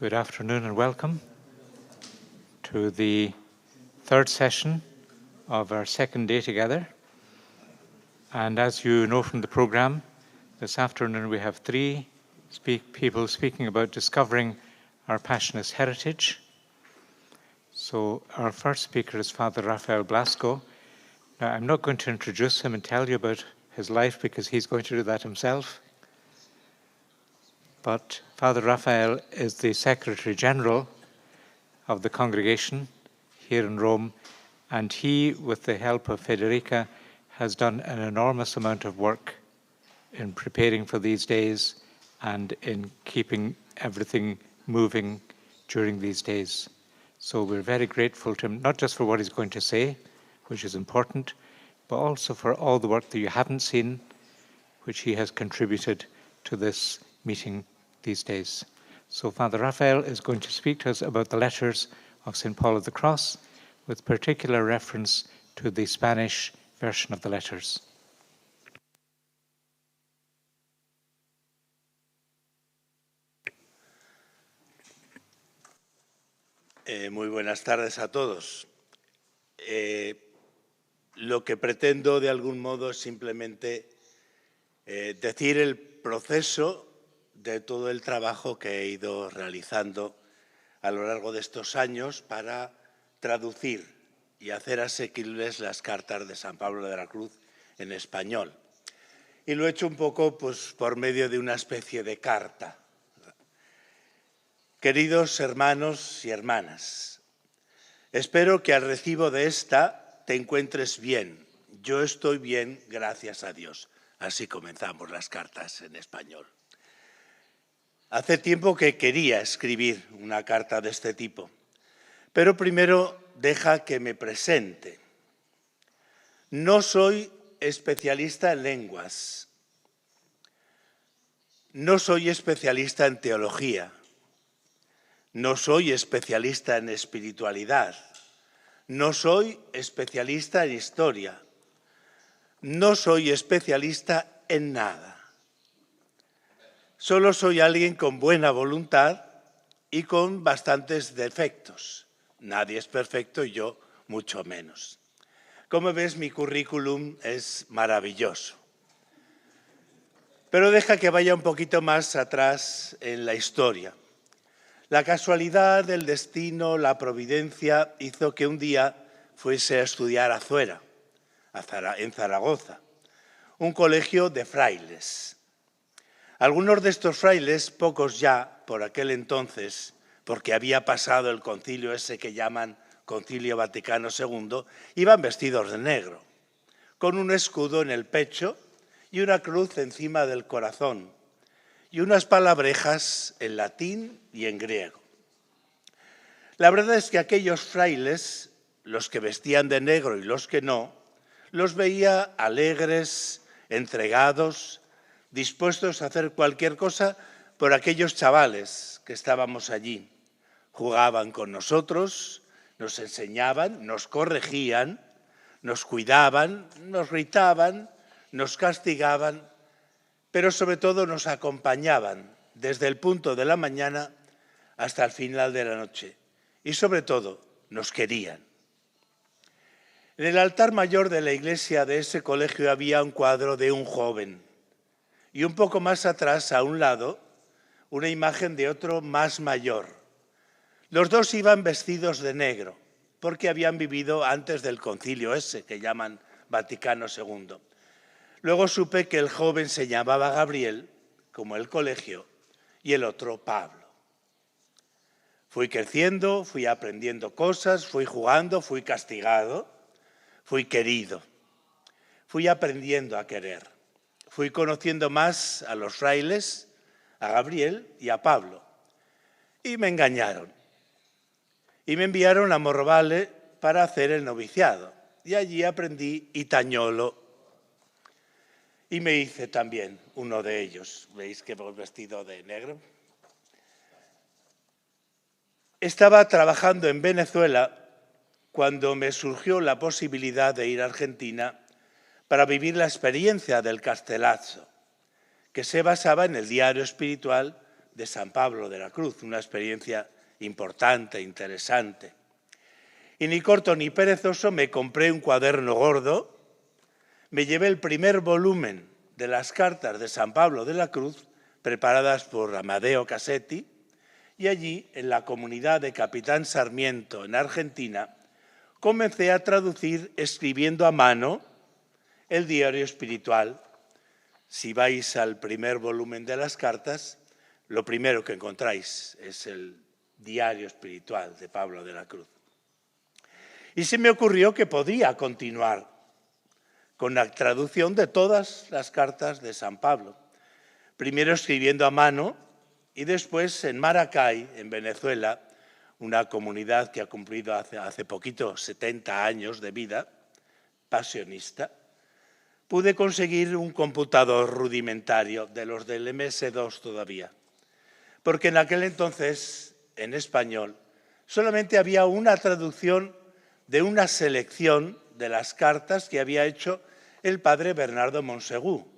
Good afternoon and welcome to the third session of our second day together. And as you know from the program, this afternoon we have three people speaking about discovering our Passionist heritage. So our first speaker is Father Rafael Blasco. Now, I'm not going to introduce him and tell you about his life because he's going to do that himself. But Father Rafael is the Secretary General of the congregation here in Rome, and he, with the help of Federica, has done an enormous amount of work in preparing for these days and in keeping everything moving during these days. So we're very grateful to him, not just for what he's going to say, which is important, but also for all the work that you haven't seen, which he has contributed to this meeting these days. So Father Rafael is going to speak to us about the letters of St. Paul of the Cross, with particular reference to the Spanish version of the letters. Muy buenas tardes a todos. Lo que pretendo de algún modo es simplemente decir el proceso de todo el trabajo que he ido realizando a lo largo de estos años para traducir y hacer asequibles las cartas de San Pablo de la Cruz en español. Y lo he hecho un poco pues, por medio de una especie de carta. Queridos hermanos y hermanas, espero que al recibo de esta te encuentres bien. Yo estoy bien, gracias a Dios. Así comenzamos las cartas en español. Hace tiempo que quería escribir una carta de este tipo, pero primero deja que me presente. No soy especialista en lenguas, no soy especialista en teología, no soy especialista en espiritualidad, no soy especialista en historia, no soy especialista en nada. Solo soy alguien con buena voluntad y con bastantes defectos. Nadie es perfecto y yo mucho menos. Como ves, mi currículum es maravilloso. Pero deja que vaya un poquito más atrás en la historia. La casualidad, el destino, la providencia hizo que un día fuese a estudiar a Zuera, en Zaragoza, un colegio de frailes. Algunos de estos frailes, pocos ya por aquel entonces, porque había pasado el concilio ese que llaman Concilio Vaticano II, iban vestidos de negro, con un escudo en el pecho y una cruz encima del corazón, y unas palabrejas en latín y en griego. La verdad es que aquellos frailes, los que vestían de negro y los que no, los veía alegres, entregados, dispuestos a hacer cualquier cosa por aquellos chavales que estábamos allí. Jugaban con nosotros, nos enseñaban, nos corregían, nos cuidaban, nos gritaban, nos castigaban, pero sobre todo nos acompañaban desde el punto de la mañana hasta el final de la noche. Y sobre todo, nos querían. En el altar mayor de la iglesia de ese colegio había un cuadro de un joven. Y un poco más atrás, a un lado, una imagen de otro más mayor. Los dos iban vestidos de negro, porque habían vivido antes del concilio ese, que llaman Vaticano II. Luego supe que el joven se llamaba Gabriel, como el colegio, y el otro Pablo. Fui creciendo, fui aprendiendo cosas, fui jugando, fui castigado, fui querido. Fui aprendiendo a querer. Fui conociendo más a los frailes, a Gabriel y a Pablo. Y me engañaron. Y me enviaron a Morrobale para hacer el noviciado. Y allí aprendí itañolo. Y me hice también uno de ellos. ¿Veis que voy vestido de negro? Estaba trabajando en Venezuela cuando me surgió la posibilidad de ir a Argentina para vivir la experiencia del Castellazzo, que se basaba en el diario espiritual de San Pablo de la Cruz, una experiencia importante, interesante. Y ni corto ni perezoso me compré un cuaderno gordo, me llevé el primer volumen de las cartas de San Pablo de la Cruz, preparadas por Amadeo Cassetti, y allí, en la comunidad de Capitán Sarmiento, en Argentina, comencé a traducir escribiendo a mano el diario espiritual. Si vais al primer volumen de las cartas, lo primero que encontráis es el diario espiritual de Pablo de la Cruz. Y se me ocurrió que podía continuar con la traducción de todas las cartas de San Pablo. Primero escribiendo a mano y después en Maracay, en Venezuela, una comunidad que ha cumplido hace poquito 70 años de vida, pasionista, pude conseguir un computador rudimentario, de los del MS2 todavía, porque en aquel entonces, en español, solamente había una traducción de una selección de las cartas que había hecho el padre Bernardo Montsegú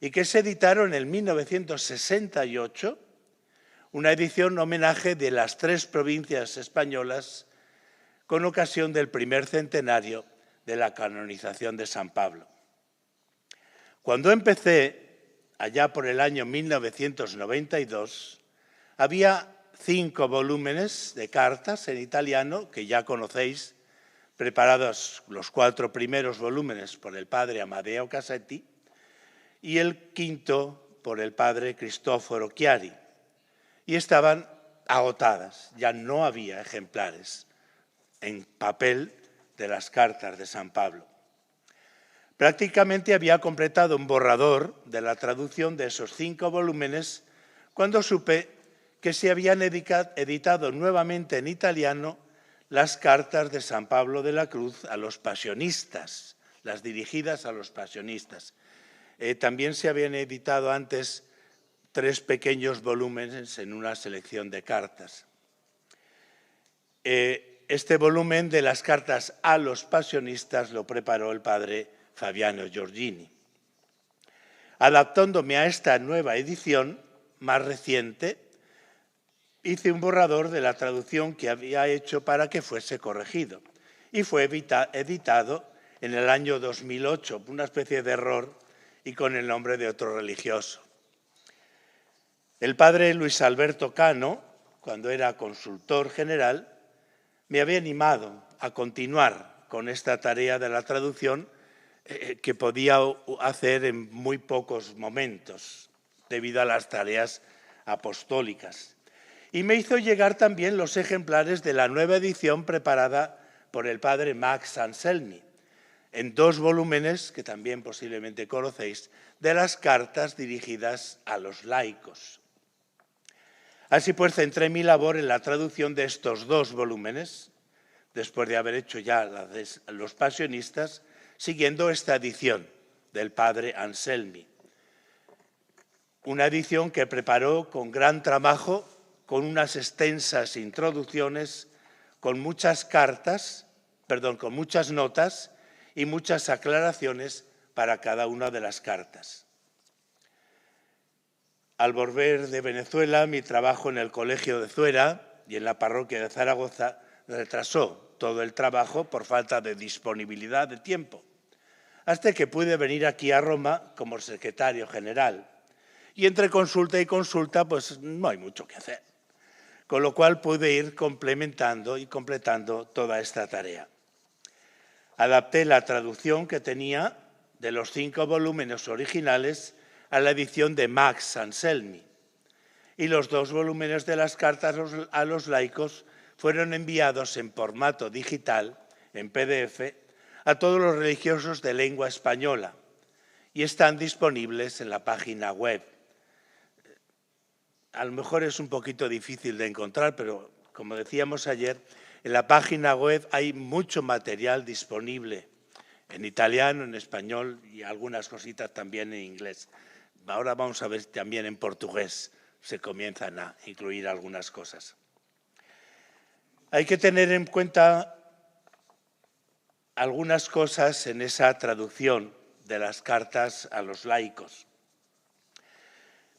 y que se editaron en 1968, una edición homenaje de las 3 provincias españolas con ocasión del primer centenario de la canonización de San Pablo. Cuando empecé, allá por el año 1992, había 5 volúmenes de cartas en italiano, que ya conocéis, preparados los 4 primeros volúmenes por el padre Amadeo Cassetti y el 5º por el padre Cristoforo Chiari. Y estaban agotadas, ya no había ejemplares en papel de las cartas de San Pablo. Prácticamente había completado un borrador de la traducción de esos 5 volúmenes cuando supe que se habían editado nuevamente en italiano las cartas de San Pablo de la Cruz a los pasionistas, las dirigidas a los pasionistas. También se habían editado antes 3 pequeños volúmenes en una selección de cartas. Este volumen de las cartas a los pasionistas lo preparó el padre Fabiano Giorgini. Adaptándome a esta nueva edición, más reciente, hice un borrador de la traducción que había hecho para que fuese corregido y fue editado en el año 2008, una especie de error y con el nombre de otro religioso. El padre Luis Alberto Cano, cuando era consultor general, me había animado a continuar con esta tarea de la traducción que podía hacer en muy pocos momentos debido a las tareas apostólicas. Y me hizo llegar también los ejemplares de la nueva edición preparada por el padre Max Anselmi, en 2 volúmenes, que también posiblemente conocéis, de las cartas dirigidas a los laicos. Así pues, centré mi labor en la traducción de estos 2 volúmenes, después de haber hecho ya los pasionistas, siguiendo esta edición del padre Anselmi. Una edición que preparó con gran trabajo, con unas extensas introducciones, con muchas notas y muchas aclaraciones para cada una de las cartas. Al volver de Venezuela, mi trabajo en el Colegio de Zuera y en la parroquia de Zaragoza retrasó todo el trabajo por falta de disponibilidad de tiempo, hasta que pude venir aquí a Roma como secretario general. Y entre consulta y consulta, pues no hay mucho que hacer, con lo cual pude ir complementando y completando toda esta tarea. Adapté la traducción que tenía de los 5 volúmenes originales a la edición de Max Anselmi, y los 2 volúmenes de las cartas a los laicos fueron enviados en formato digital, en PDF, a todos los religiosos de lengua española y están disponibles en la página web. A lo mejor es un poquito difícil de encontrar, pero como decíamos ayer, en la página web hay mucho material disponible en italiano, en español y algunas cositas también en inglés. Ahora vamos a ver también en portugués se comienzan a incluir algunas cosas. Hay que tener en cuenta algunas cosas en esa traducción de las cartas a los laicos.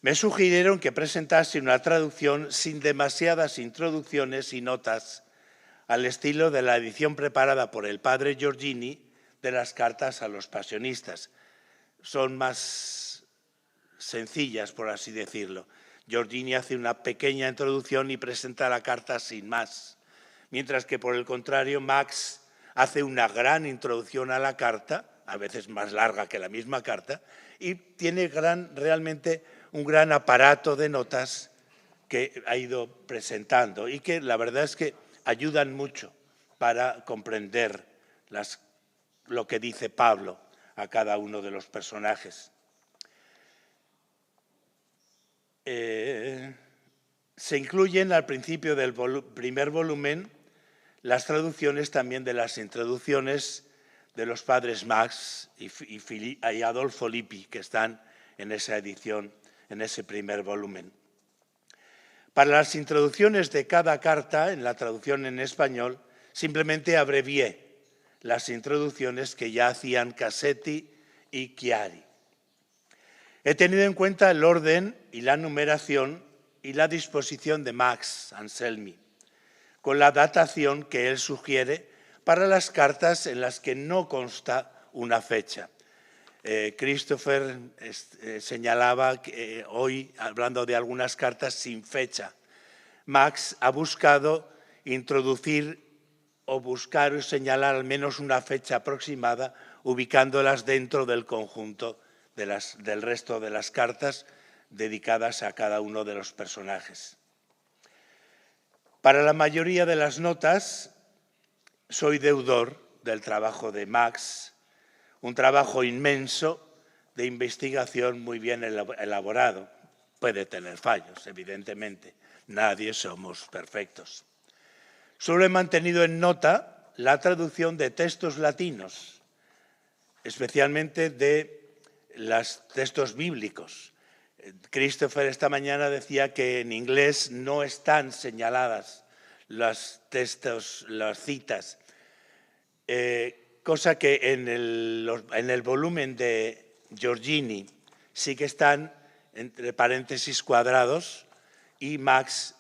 Me sugirieron que presentase una traducción sin demasiadas introducciones y notas, al estilo de la edición preparada por el padre Giorgini de las cartas a los pasionistas. Son más sencillas, por así decirlo. Giorgini hace una pequeña introducción y presenta la carta sin más, mientras que, por el contrario, Max hace una gran introducción a la carta, a veces más larga que la misma carta, y tiene realmente un gran aparato de notas que ha ido presentando y que la verdad es que ayudan mucho para comprender lo que dice Pablo a cada uno de los personajes. Se incluyen al principio del primer volumen las traducciones también de las introducciones de los padres Max y Adolfo Lippi, que están en esa edición, en ese primer volumen. Para las introducciones de cada carta, en la traducción en español, simplemente abrevié las introducciones que ya hacían Cassetti y Chiari. He tenido en cuenta el orden y la numeración y la disposición de Max Anselmi, con la datación que él sugiere para las cartas en las que no consta una fecha. Christopher señalaba que hoy, hablando de algunas cartas sin fecha, Max ha buscado introducir o buscar o señalar al menos una fecha aproximada, ubicándolas dentro del conjunto del resto de las cartas dedicadas a cada uno de los personajes. Para la mayoría de las notas, soy deudor del trabajo de Max, un trabajo inmenso de investigación muy bien elaborado. Puede tener fallos, evidentemente. Nadie somos perfectos. Solo he mantenido en nota la traducción de textos latinos, especialmente de los textos bíblicos. Christopher esta mañana decía que en inglés no están señaladas los textos, las citas, cosa que en el volumen de Giorgini sí que están entre paréntesis cuadrados, y Max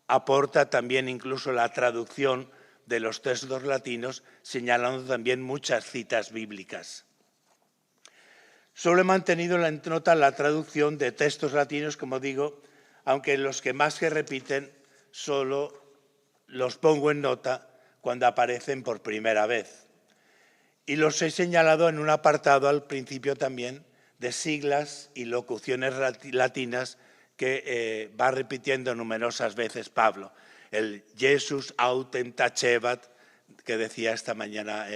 aporta también incluso la traducción de los textos latinos, señalando también muchas citas bíblicas. Solo he mantenido en nota la traducción de textos latinos, como digo, aunque los que más se repiten solo los pongo en nota cuando aparecen por primera vez. Y los he señalado en un apartado al principio también de siglas y locuciones latinas que va repitiendo numerosas veces Pablo. El Jesus autem tacebat, que decía esta mañana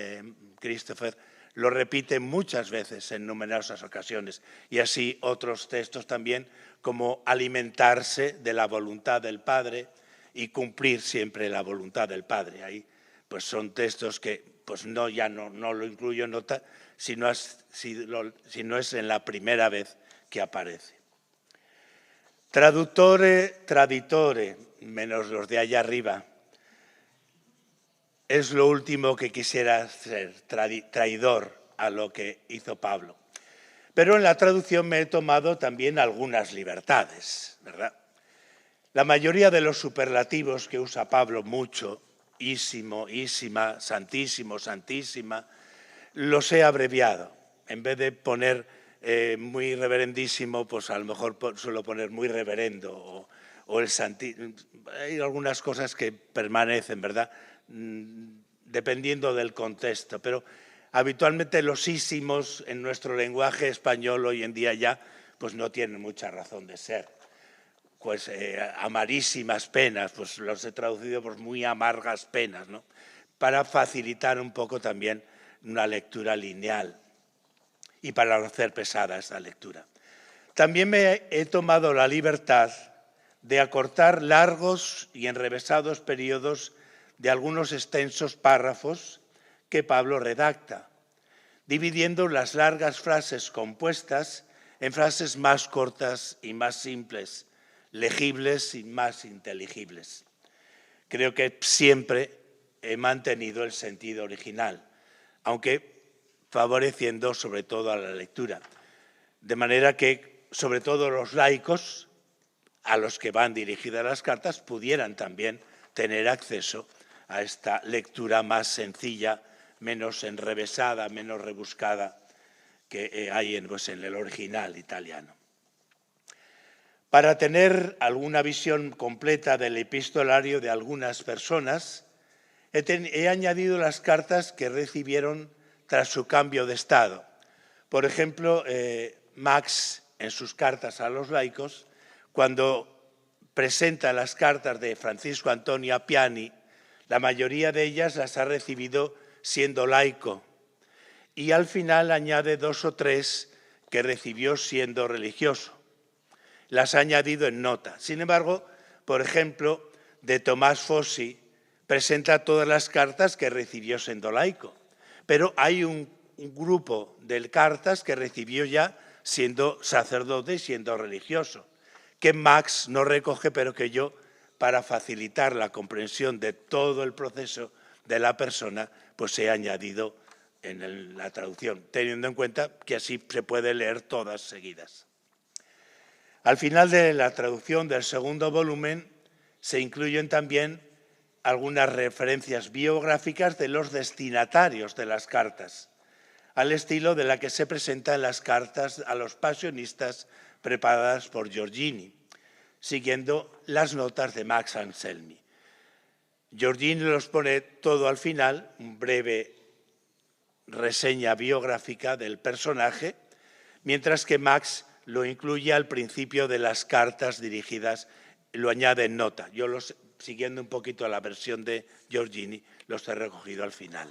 Christopher, lo repite muchas veces en numerosas ocasiones. Y así otros textos también, como alimentarse de la voluntad del Padre y cumplir siempre la voluntad del Padre. Ahí pues son textos que pues no lo incluyo en nota si no es en la primera vez que aparece. Traduttore, traditore, menos los de allá arriba, es lo último que quisiera ser, traidor a lo que hizo Pablo. Pero en la traducción me he tomado también algunas libertades, ¿verdad? La mayoría de los superlativos que usa Pablo mucho, ísimo, ísima, santísimo, santísima, los he abreviado. En vez de poner muy reverendísimo, pues a lo mejor suelo poner muy reverendo o el santísimo. Hay algunas cosas que permanecen, ¿verdad? Dependiendo del contexto, pero habitualmente los ísimos en nuestro lenguaje español hoy en día ya pues no tienen mucha razón de ser. Pues amarísimas penas, pues los he traducido por muy amargas penas, ¿no? Para facilitar un poco también una lectura lineal y para no hacer pesada esta lectura. También me he tomado la libertad de acortar largos y enrevesados periodos de algunos extensos párrafos que Pablo redacta, dividiendo las largas frases compuestas en frases más cortas y más simples, legibles y más inteligibles. Creo que siempre he mantenido el sentido original, aunque favoreciendo sobre todo a la lectura. De manera que sobre todo los laicos, a los que van dirigidas las cartas, pudieran también tener acceso a esta lectura más sencilla, menos enrevesada, menos rebuscada que hay en el original italiano. Para tener alguna visión completa del epistolario de algunas personas, he añadido las cartas que recibieron tras su cambio de estado. Por ejemplo, Max, en sus cartas a los laicos, cuando presenta las cartas de Francisco Antonio Appiani, la mayoría de ellas las ha recibido siendo laico, y al final añade 2 o 3 que recibió siendo religioso. Las ha añadido en nota. Sin embargo, por ejemplo, de Tomás Fossi presenta todas las cartas que recibió siendo laico, pero hay un grupo de cartas que recibió ya siendo sacerdote y siendo religioso, que Max no recoge, pero que yo, para facilitar la comprensión de todo el proceso de la persona, pues he añadido en la traducción, teniendo en cuenta que así se puede leer todas seguidas. Al final de la traducción del segundo volumen se incluyen también algunas referencias biográficas de los destinatarios de las cartas, al estilo de la que se presentan las cartas a los pasionistas preparadas por Giorgini, siguiendo las notas de Max Anselmi. Giorgini los pone todo al final, un breve reseña biográfica del personaje, mientras que Max lo incluye al principio de las cartas dirigidas, lo añade en nota. Yo, siguiendo un poquito la versión de Giorgini, los he recogido al final.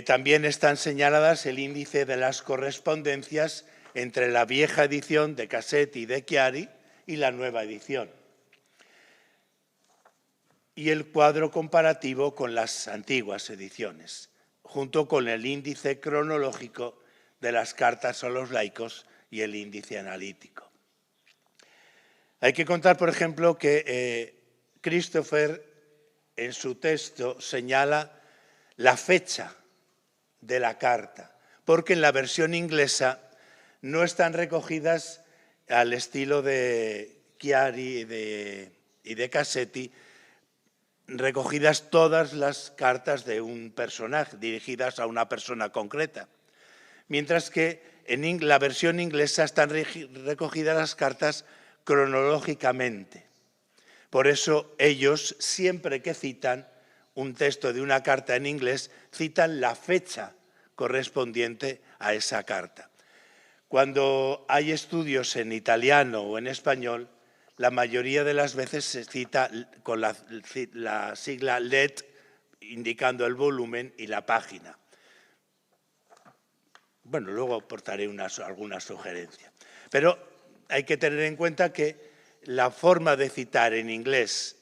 También están señaladas el índice de las correspondencias entre la vieja edición de Cassetti y de Chiari y la nueva edición, y el cuadro comparativo con las antiguas ediciones, junto con el índice cronológico de las cartas a los laicos y el índice analítico. Hay que contar, por ejemplo, que Christopher en su texto señala la fecha de la carta, porque en la versión inglesa no están recogidas al estilo de Chiari y de Cassetti, recogidas todas las cartas de un personaje, dirigidas a una persona concreta, mientras que en la versión inglesa están recogidas las cartas cronológicamente. Por eso ellos, siempre que citan un texto de una carta en inglés, citan la fecha correspondiente a esa carta. Cuando hay estudios en italiano o en español, la mayoría de las veces se cita con la sigla LET, indicando el volumen y la página. Bueno, luego aportaré alguna sugerencia. Pero hay que tener en cuenta que la forma de citar en inglés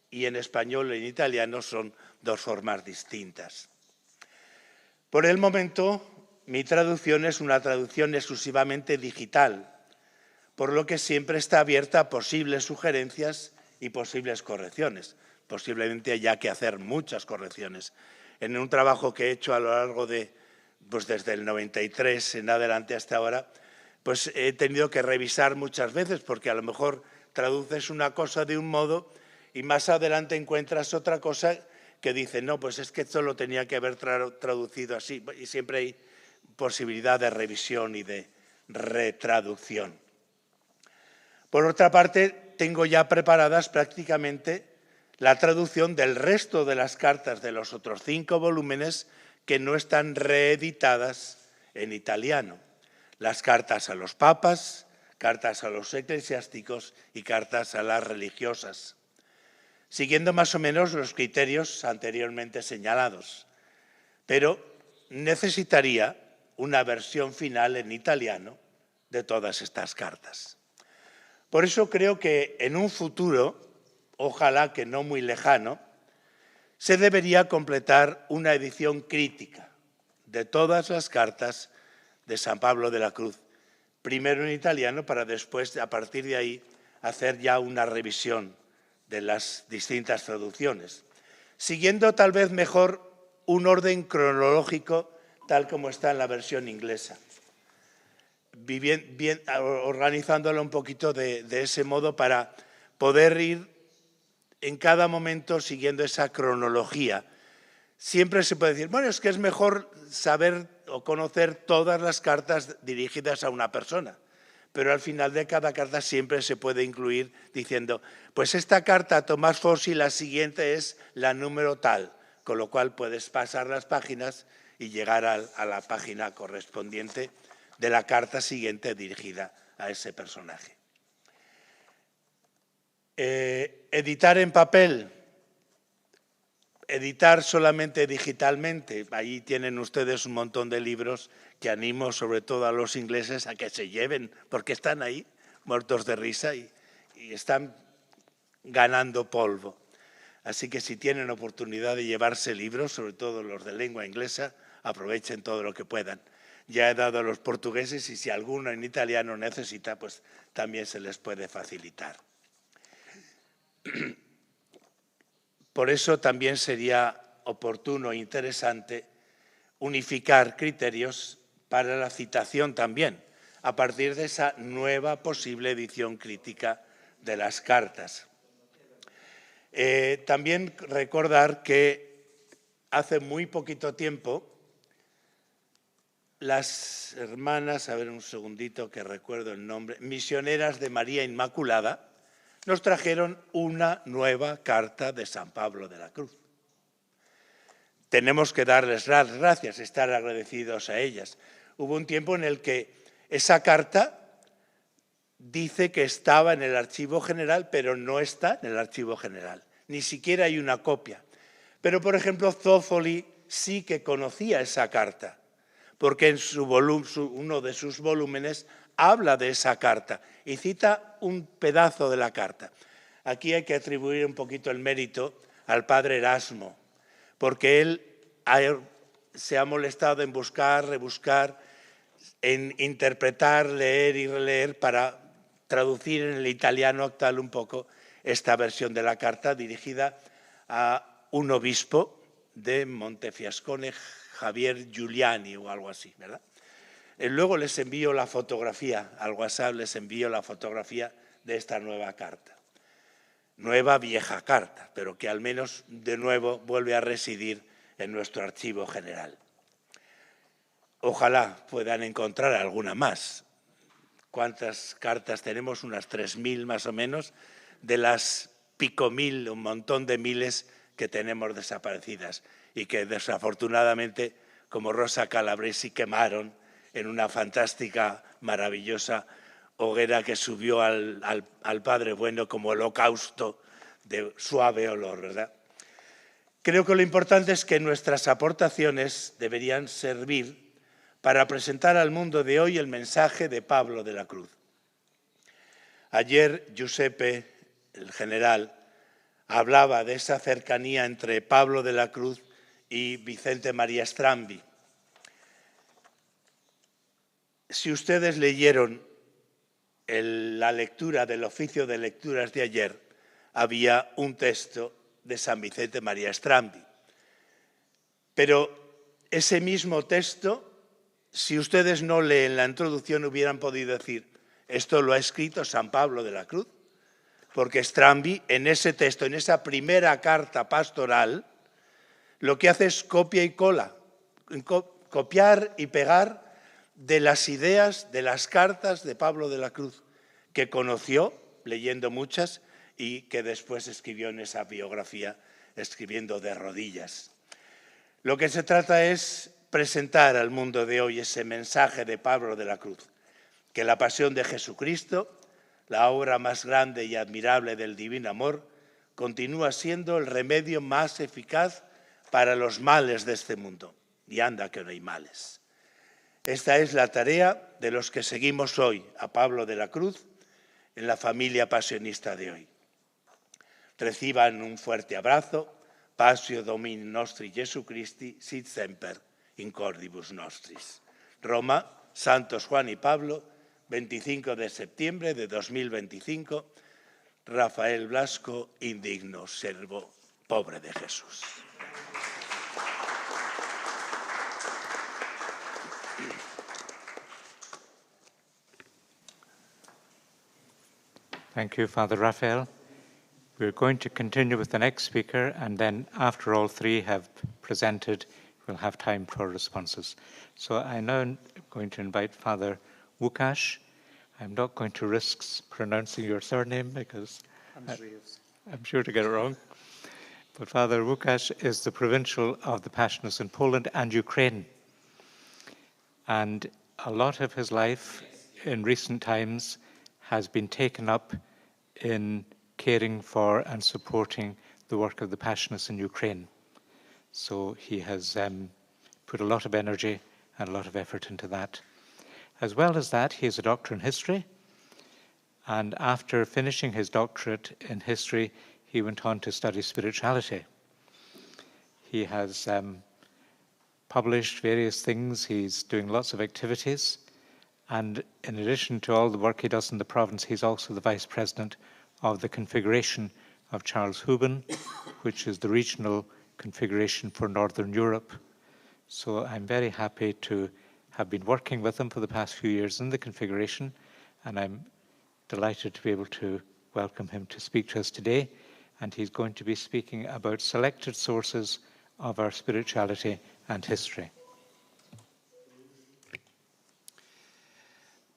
y en español y en italiano son dos formas distintas. Por el momento, mi traducción es una traducción exclusivamente digital, por lo que siempre está abierta a posibles sugerencias y posibles correcciones. Posiblemente haya que hacer muchas correcciones. En un trabajo que he hecho a lo largo de, desde el 93 en adelante hasta ahora, pues he tenido que revisar muchas veces, porque a lo mejor traduces una cosa de un modo y más adelante encuentras otra cosa que dice, no, pues es que esto lo tenía que haber traducido así, y siempre hay posibilidad de revisión y de retraducción. Por otra parte, tengo ya preparadas prácticamente la traducción del resto de las cartas de los otros 5 volúmenes que no están reeditadas en italiano. Las cartas a los papas, cartas a los eclesiásticos y cartas a las religiosas, siguiendo más o menos los criterios anteriormente señalados. Pero necesitaría una versión final en italiano de todas estas cartas. Por eso creo que en un futuro, ojalá que no muy lejano, se debería completar una edición crítica de todas las cartas de San Pablo de la Cruz, primero en italiano para después, a partir de ahí, hacer ya una revisión de las distintas traducciones, siguiendo tal vez mejor un orden cronológico tal como está en la versión inglesa. organizándolo un poquito de ese modo para poder ir en cada momento siguiendo esa cronología. Siempre se puede decir, bueno, es que es mejor saber o conocer todas las cartas dirigidas a una persona, pero al final de cada carta siempre se puede incluir diciendo, pues esta carta a Tomás Fossi, la siguiente es la número tal, con lo cual puedes pasar las páginas y llegar a la página correspondiente de la carta siguiente dirigida a ese personaje. Editar en papel, editar solamente digitalmente, ahí tienen ustedes un montón de libros que animo sobre todo a los ingleses a que se lleven, porque están ahí muertos de risa y están ganando polvo. Así que si tienen oportunidad de llevarse libros, sobre todo los de lengua inglesa, aprovechen todo lo que puedan. Ya he dado a los portugueses y si alguno en italiano necesita, pues también se les puede facilitar. Por eso también sería oportuno e interesante unificar criterios para la citación también, a partir de esa nueva posible edición crítica de las cartas. También recordar que hace muy poquito tiempo las hermanas, a ver un segundito que recuerdo el nombre, misioneras de María Inmaculada, nos trajeron una nueva carta de San Pablo de la Cruz. Tenemos que darles las gracias, estar agradecidos a ellas. Hubo un tiempo en el que esa carta dice que estaba en el archivo general, pero no está en el archivo general. Ni siquiera hay una copia. Pero, por ejemplo, Zófoli sí que conocía esa carta, porque en uno de sus volúmenes habla de esa carta y cita un pedazo de la carta. Aquí hay que atribuir un poquito el mérito al padre Erasmo, porque él se ha molestado en buscar, rebuscar, en interpretar, leer y releer para traducir en el italiano actual un poco esta versión de la carta dirigida a un obispo de Montefiascone, Javier Giuliani o algo así, ¿verdad? Luego les envío la fotografía, al WhatsApp les envío la fotografía de esta nueva carta. Nueva vieja carta, pero que al menos de nuevo vuelve a residir en nuestro archivo general. Ojalá puedan encontrar alguna más. ¿Cuántas cartas tenemos? Unas 3.000 más o menos, de las pico mil, un montón de miles que tenemos desaparecidas y que desafortunadamente, como Rosa Calabresi, quemaron en una fantástica, maravillosa hoguera que subió al Padre Bueno como holocausto de suave olor, ¿verdad? Creo que lo importante es que nuestras aportaciones deberían servir para presentar al mundo de hoy el mensaje de Pablo de la Cruz. Ayer Giuseppe, el general, hablaba de esa cercanía entre Pablo de la Cruz y Vicente María Strambi. Si ustedes leyeron la lectura del oficio de lecturas de ayer, había un texto de San Vicente María Strambi. Pero ese mismo texto, si ustedes no leen la introducción, hubieran podido decir, esto lo ha escrito San Pablo de la Cruz, porque Strambi en ese texto, en esa primera carta pastoral, lo que hace es copia y cola, copiar y pegar de las ideas de las cartas de Pablo de la Cruz, que conoció leyendo muchas y que después escribió en esa biografía, escribiendo de rodillas. Lo que se trata es presentar al mundo de hoy ese mensaje de Pablo de la Cruz, que la pasión de Jesucristo, la obra más grande y admirable del divino amor, continúa siendo el remedio más eficaz para los males de este mundo. Y anda que no hay males. Esta es la tarea de los que seguimos hoy a Pablo de la Cruz en la familia pasionista de hoy. Reciban un fuerte abrazo. Passio Domini nostri Jesu Christi, sit semper in cordibus nostris. Roma, Santos Juan y Pablo, 25 de septiembre de 2025, Rafael Blasco, indigno servo, pobre de Jesús. Thank you, Father Raphael. We're going to continue with the next speaker, and then after all three have presented, we'll have time for responses. So I'm now going to invite Father Łukasz. I'm not going to risk pronouncing your surname because I'm sure to get it wrong. But Father Łukasz is the provincial of the Passionists in Poland and Ukraine. And a lot of his life in recent times has been taken up in caring for and supporting the work of the Passionists in Ukraine. So he has put a lot of energy and a lot of effort into that. As well as that, he is a doctor in history. And after finishing his doctorate in history, he went on to study spirituality. He has published various things. He's doing lots of activities. And in addition to all the work he does in the province, he's also the vice president of the configuration of Charles Houben, which is the regional configuration for Northern Europe. So I'm very happy to have been working with him for the past few years in the configuration, and I'm delighted to be able to welcome him to speak to us today. And he's going to be speaking about selected sources of our spirituality and history.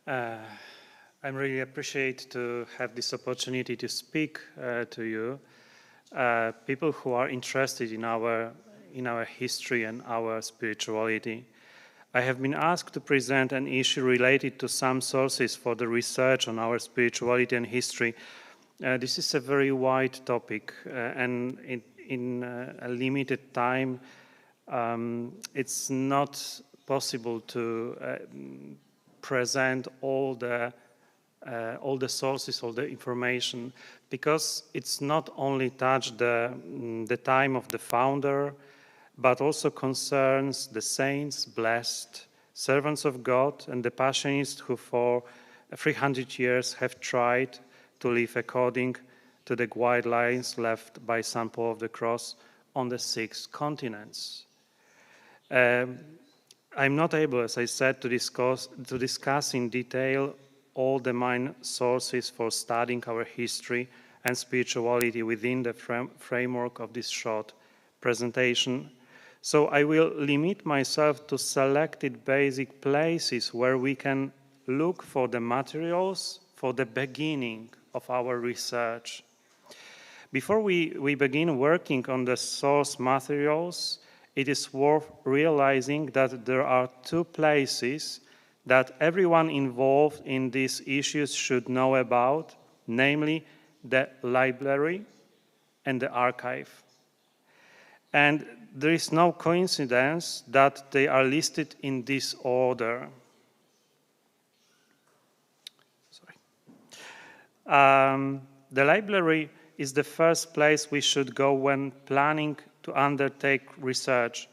I really appreciate to have this opportunity to speak to you, people who are interested in our history and our spirituality. I have been asked to present an issue related to some sources for the research on our spirituality and history. This is a very wide topic, and in a limited time, it's not possible to present all the sources, all the information, because it's not only touched the time of the founder, but also concerns the saints, blessed, servants of God, and the Passionists who for 300 years have tried to live according to the guidelines left by St. Paul of the Cross on the 6 continents. I'm not able, as I said, to discuss in detail all the main sources for studying our history and spirituality within the framework of this short presentation. So I will limit myself to selected basic places where we can look for the materials for the beginning of our research. Before we begin working on the source materials, it is worth realizing that there are 2 places that everyone involved in these issues should know about, namely the library and the archive. And there is no coincidence that they are listed in this order. The library is the first place we should go when planning to undertake research.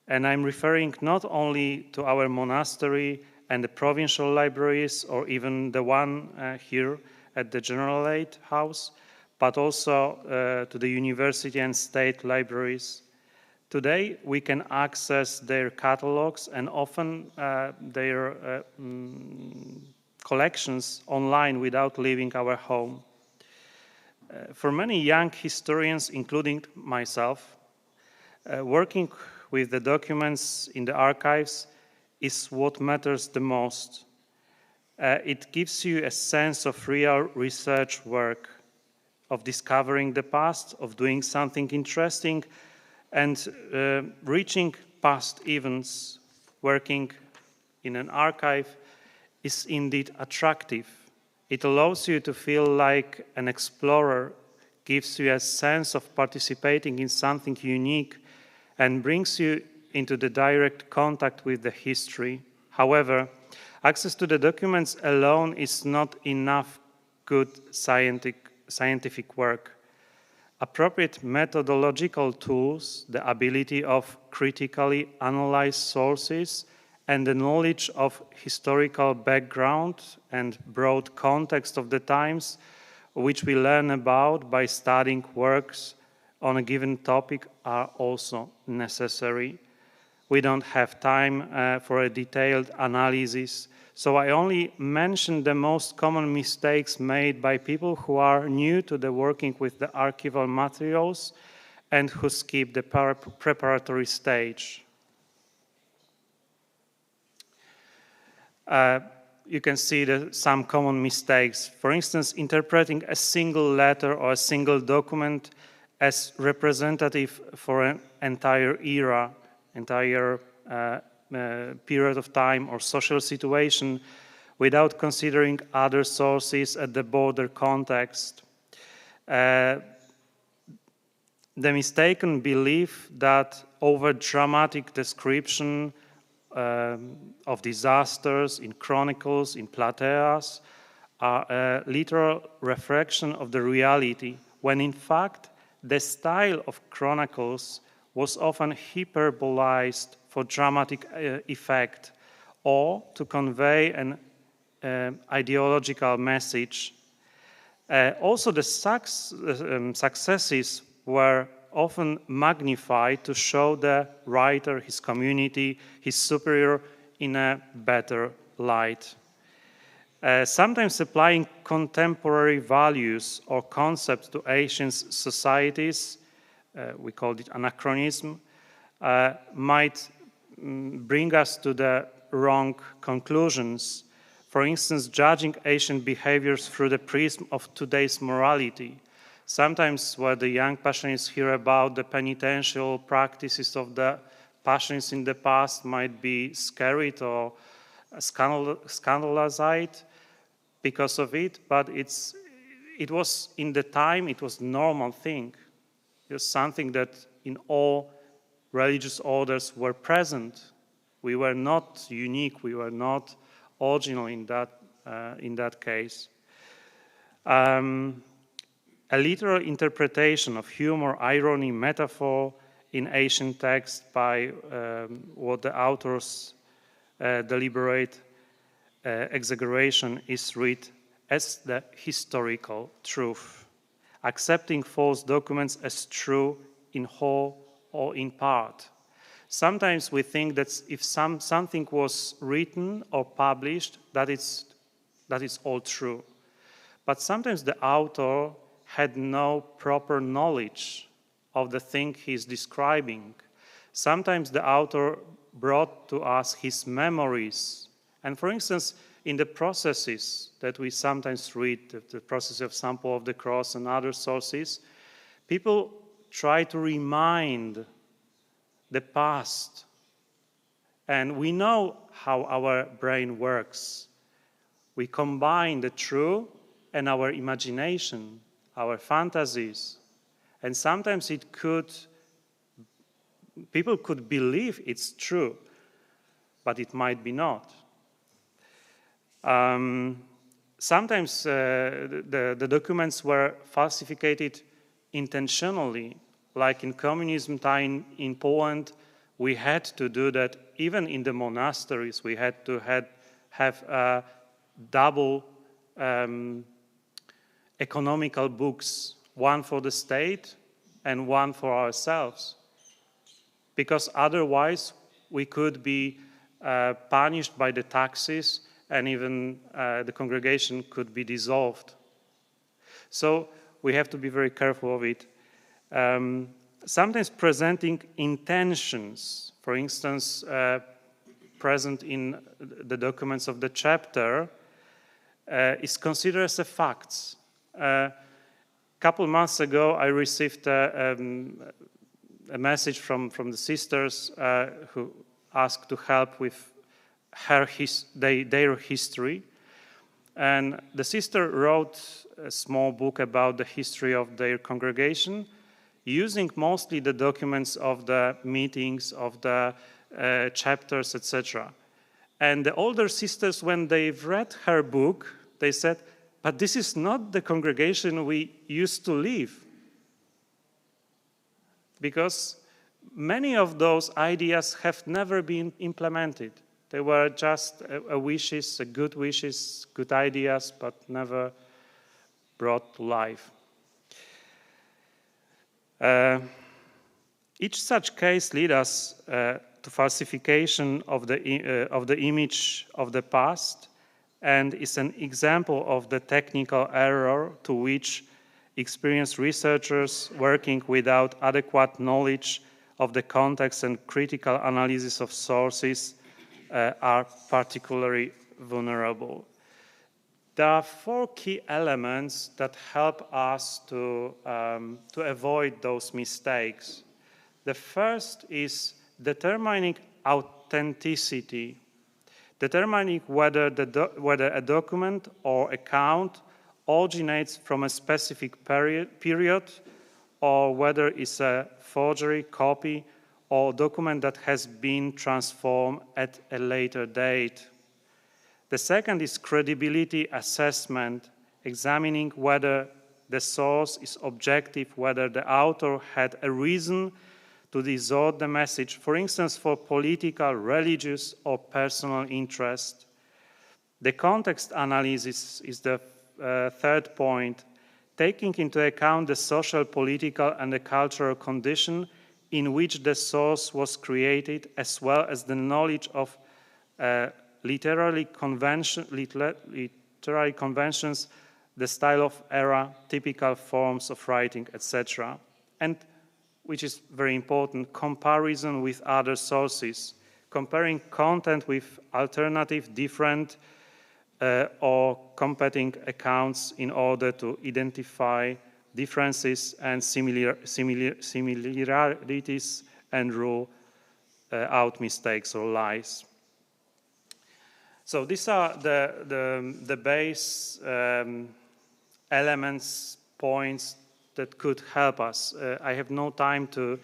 And I'm referring not only to our monastery and the provincial libraries, or even the one here at the General Aid House, but also to the university and state libraries. Today, we can access their catalogs and often their collections online without leaving our home. For many young historians, including myself, working with the documents in the archives is what matters the most. It gives you a sense of real research work, of discovering the past, of doing something interesting, and reaching past events. Working in an archive is indeed attractive. It allows you to feel like an explorer, gives you a sense of participating in something unique, and brings you into the direct contact with the history. However, access to the documents alone is not enough good scientific work. Appropriate methodological tools, the ability of critically analyze sources, and the knowledge of historical background and broad context of the times, which we learn about by studying works on a given topic, are also necessary. We don't have time for a detailed analysis, so I only mention the most common mistakes made by people who are new to the working with the archival materials and who skip the preparatory stage. You can see some common mistakes. For instance, interpreting a single letter or a single document as representative for an entire era, entire period of time or social situation without considering other sources at the broader context. The mistaken belief that over-dramatic description of disasters in chronicles, in plateas, are a literal reflection of the reality, when in fact the style of chronicles was often hyperbolized for dramatic effect or to convey an ideological message. Also, the successes were often magnified to show the writer, his community, his superior in a better light. Sometimes applying contemporary values or concepts to ancient societies, we call it anachronism, might bring us to the wrong conclusions. For instance, judging ancient behaviors through the prism of today's morality. Sometimes when the young Passionists hear about the penitential practices of the Passionists in the past might be scared or scandalized because of it, but it was in the time, it was a normal thing. It was something that in all religious orders were present. We were not unique, we were not original in that case. A literal interpretation of humor, irony, metaphor in ancient texts by what the authors deliberate exaggeration is read as the historical truth, accepting false documents as true in whole or in part. Sometimes we think that if something was written or published, that is all true. But sometimes the author had no proper knowledge of the thing he's describing. Sometimes the author brought to us his memories. And for instance, in the processes that we sometimes read, the process of Sample of the Cross and other sources, people try to remind the past. And we know how our brain works. We combine the true and our imagination, our fantasies. And sometimes people could believe it's true, but it might be not. Sometimes the documents were falsified intentionally, like in communism time in Poland, we had to do that. Even in the monasteries, we had to have double economical books, one for the state and one for ourselves, because otherwise we could be punished by the taxes, and even the congregation could be dissolved. So we have to be very careful of it. Sometimes presenting intentions, for instance, present in the documents of the chapter, is considered as a fact. A couple months ago, I received a message from the sisters who asked to help with their history. And the sister wrote a small book about the history of their congregation, using mostly the documents of the meetings, of the chapters, etc. And the older sisters, when they've read her book, they said, but this is not the congregation we used to live. Because many of those ideas have never been implemented. They were just good wishes, good ideas, but never brought to life. Each such case leads us to falsification of the image of the past, and is an example of the technical error to which experienced researchers working without adequate knowledge of the context and critical analysis of sources are particularly vulnerable. There are 4 key elements that help us to avoid those mistakes. The first is determining authenticity, determining whether a document or account originates from a specific period or whether it's a forgery, copy, or document that has been transformed at a later date. The second is credibility assessment, examining whether the source is objective, whether the author had a reason to distort the message, for instance, for political, religious, or personal interest. The context analysis is the third point, taking into account the social, political, and the cultural condition in which the source was created, as well as the knowledge of literary conventions, the style of era, typical forms of writing, etc. And, which is very important, comparison with other sources, comparing content with alternative, different, or competing accounts in order to identify differences and similarities and rule out mistakes or lies. So these are the base elements, points that could help us. I have no time to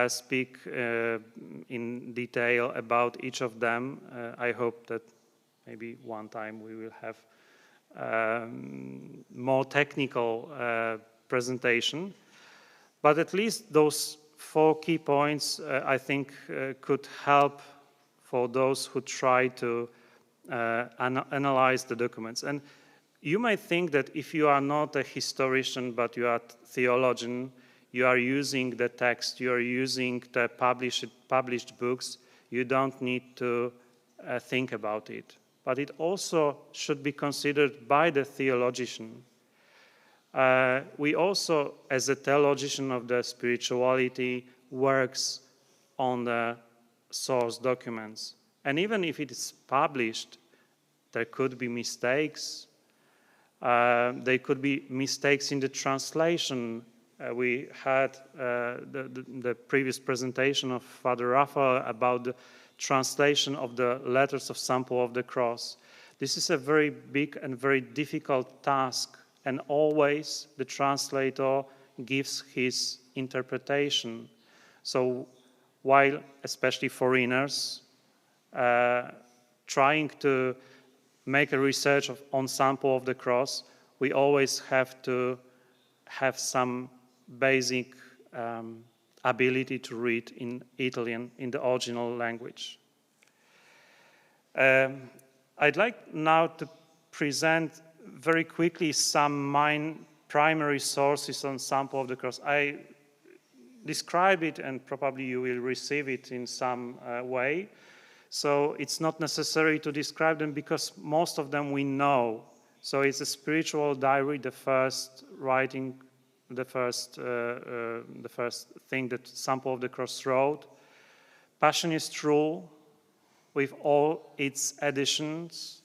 speak in detail about each of them. I hope that maybe one time we will have more technical presentation. But at least those 4 key points, I think, could help for those who try to analyze the documents. And you might think that if you are not a historian, but you are a theologian, you are using the text, you are using the published books, you don't need to think about it. But it also should be considered by the theologian. We also, as a theologian of the spirituality, works on the source documents. And even if it is published, there could be mistakes. There could be mistakes in the translation. We had the previous presentation of Father Raphael about the translation of the letters of Sample of the Cross. This is a very big and very difficult task, and always the translator gives his interpretation. So while, especially foreigners, trying to make a research on Sample of the Cross, we always have to have some basic ability to read in Italian, in the original language. I'd like now to present very quickly some primary sources on Sample of the Cross. I describe it, and probably you will receive it in some way. So it's not necessary to describe them because most of them we know. So it's a spiritual diary, the first writing, the first thing that Sample of the Cross wrote. Passionist Rule, with all its editions,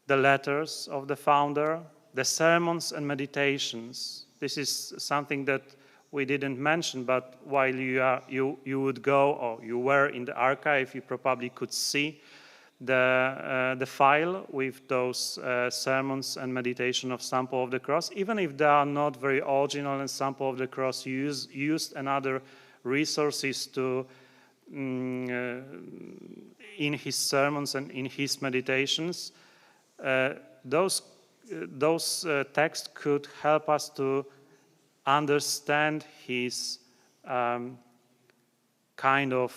the letters of the founder, the sermons and meditations. This is something that we didn't mention, but while you would go, or you were in the archive, you probably could see the file with those sermons and meditation of Sample of the Cross, even if they are not very original, and Sample of the Cross used another resources to in his sermons and in his meditations. Those texts could help us to understand his kind of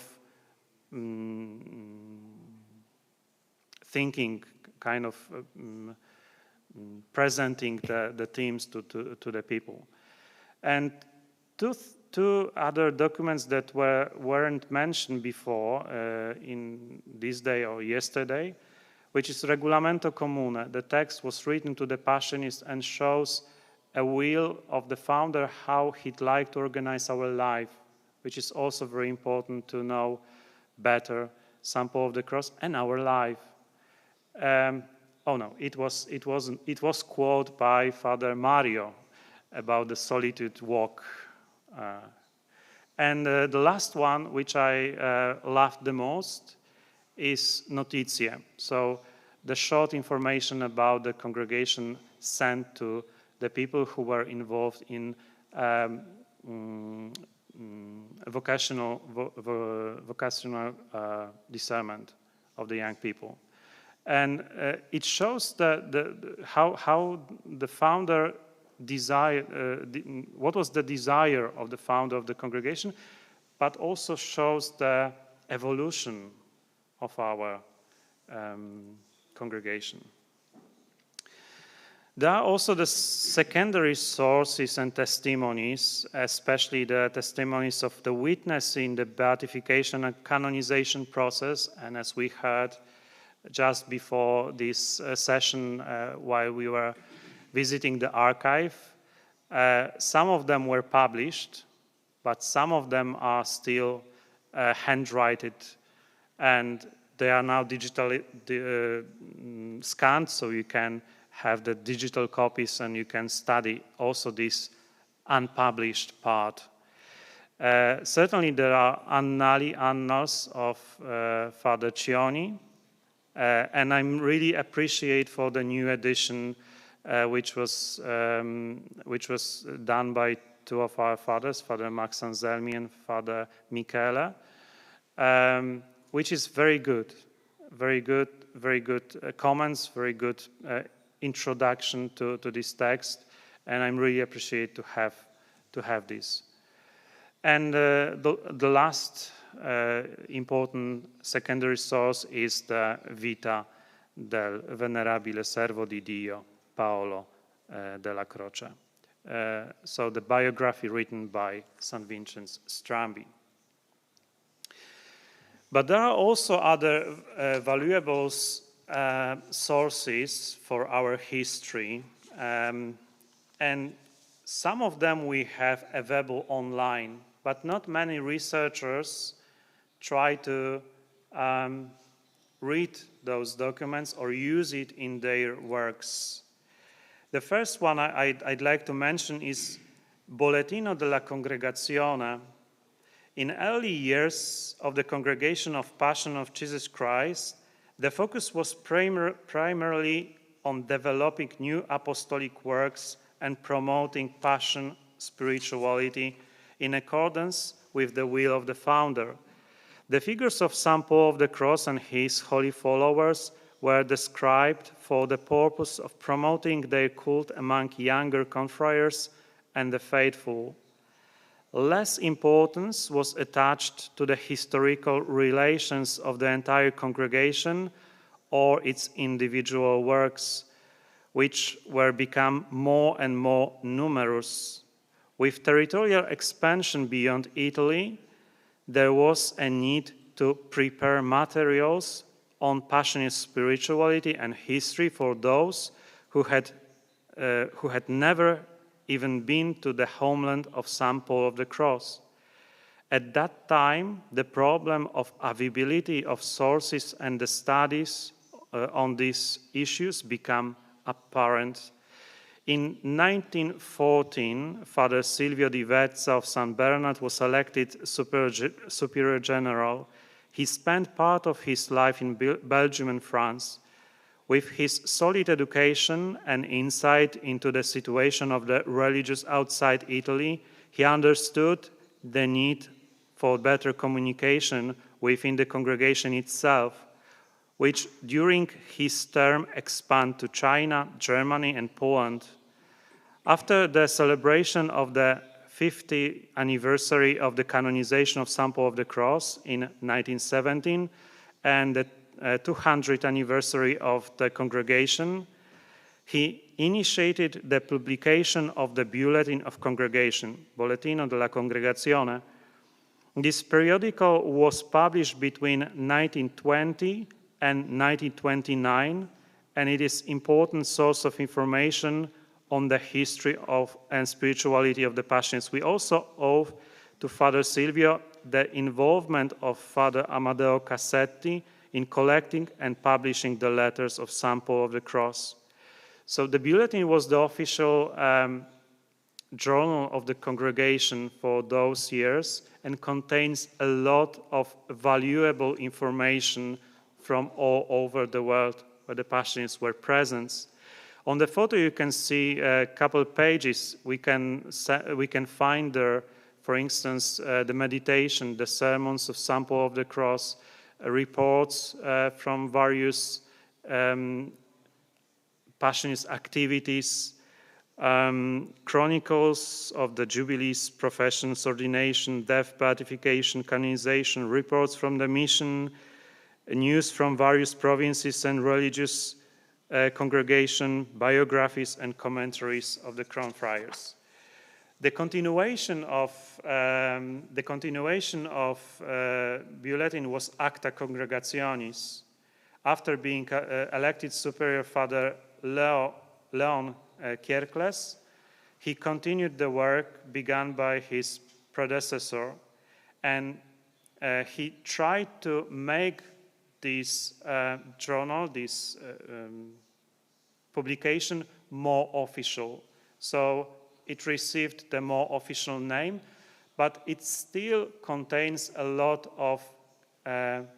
thinking, kind of presenting the themes to the people. And two other documents that weren't mentioned before in this day or yesterday, which is Regolamento Comune. The text was written to the Passionists and shows a will of the founder how he'd like to organize our life, which is also very important to know better, St. Paul of the Cross and our life. It was quoted by Father Mario about the solitude walk. And the last one, which I loved the most, is Notizie. So the short information about the congregation sent to the people who were involved in vocational discernment of the young people. And it shows how the founder what was the desire of the founder of the congregation, but also shows the evolution of our congregation. There are also the secondary sources and testimonies, especially the testimonies of the witness in the beatification and canonization process. And as we heard just before this session while we were visiting the archive, some of them were published, but some of them are still handwritten, and they are now digitally scanned, so you can have the digital copies and you can study also this unpublished part. Certainly there are annals of Father Cioni, and I'm really appreciate for the new edition which was done by two of our fathers, Father Max Anselmi and Father Michele, which is very good comments, very good introduction to this text, and I'm really appreciate to have this. And the last important secondary source is the Vita del Venerabile Servo di Dio, Paolo Della Croce. So the biography written by St. Vincent Strambi. But there are also other valuable sources for our history, and some of them we have available online, but not many researchers try to read those documents or use it in their works. The first one I'd like to mention is Bollettino della Congregazione. In early years of the Congregation of Passion of Jesus Christ, the focus was primarily on developing new apostolic works and promoting passion spirituality in accordance with the will of the founder. The figures of St. Paul of the Cross and his holy followers were described for the purpose of promoting their cult among younger confreres and the faithful. Less importance was attached to the historical relations of the entire congregation or its individual works, which were become more and more numerous. With territorial expansion beyond Italy, there was a need to prepare materials on Passionist spirituality and history for those who had never even been to the homeland of St. Paul of the Cross. At that time, the problem of availability of sources and the studies on these issues became apparent. In 1914, Father Silvio di Vezza of St. Bernard was elected Superior General. He spent part of his life in Belgium and France. With his solid education and insight into the situation of the religious outside Italy, he understood the need for better communication within the congregation itself, which during his term expanded to China, Germany, and Poland. After the celebration of the 50th anniversary of the canonization of St. Paul of the Cross in 1917 and the 200th anniversary of the congregation, he initiated the publication of the Bulletin of Congregation, Bollettino della Congregazione. This periodical was published between 1920 and 1929, and it is an important source of information on the history of and spirituality of the Passionists. We also owe to Father Silvio the involvement of Father Amadeo Cassetti in collecting and publishing the letters of St. Paul of the Cross. So the bulletin was the official journal of the congregation for those years and contains a lot of valuable information from all over the world where the Passionists were present. On the photo you can see a couple of pages. We can find there, for instance, the meditation, the sermons of St. Paul of the Cross, reports from various Passionist activities, chronicles of the jubilees, professions, ordination, death, beatification, canonization, reports from the mission, news from various provinces and religious congregation, biographies and commentaries of the Crown Friars. The continuation of Bulletin was Acta Congregationis. After being elected Superior Father Leon Kierkeles, he continued the work begun by his predecessor, and he tried to make this journal, this publication, more official. So it received the more official name, but it still contains a lot of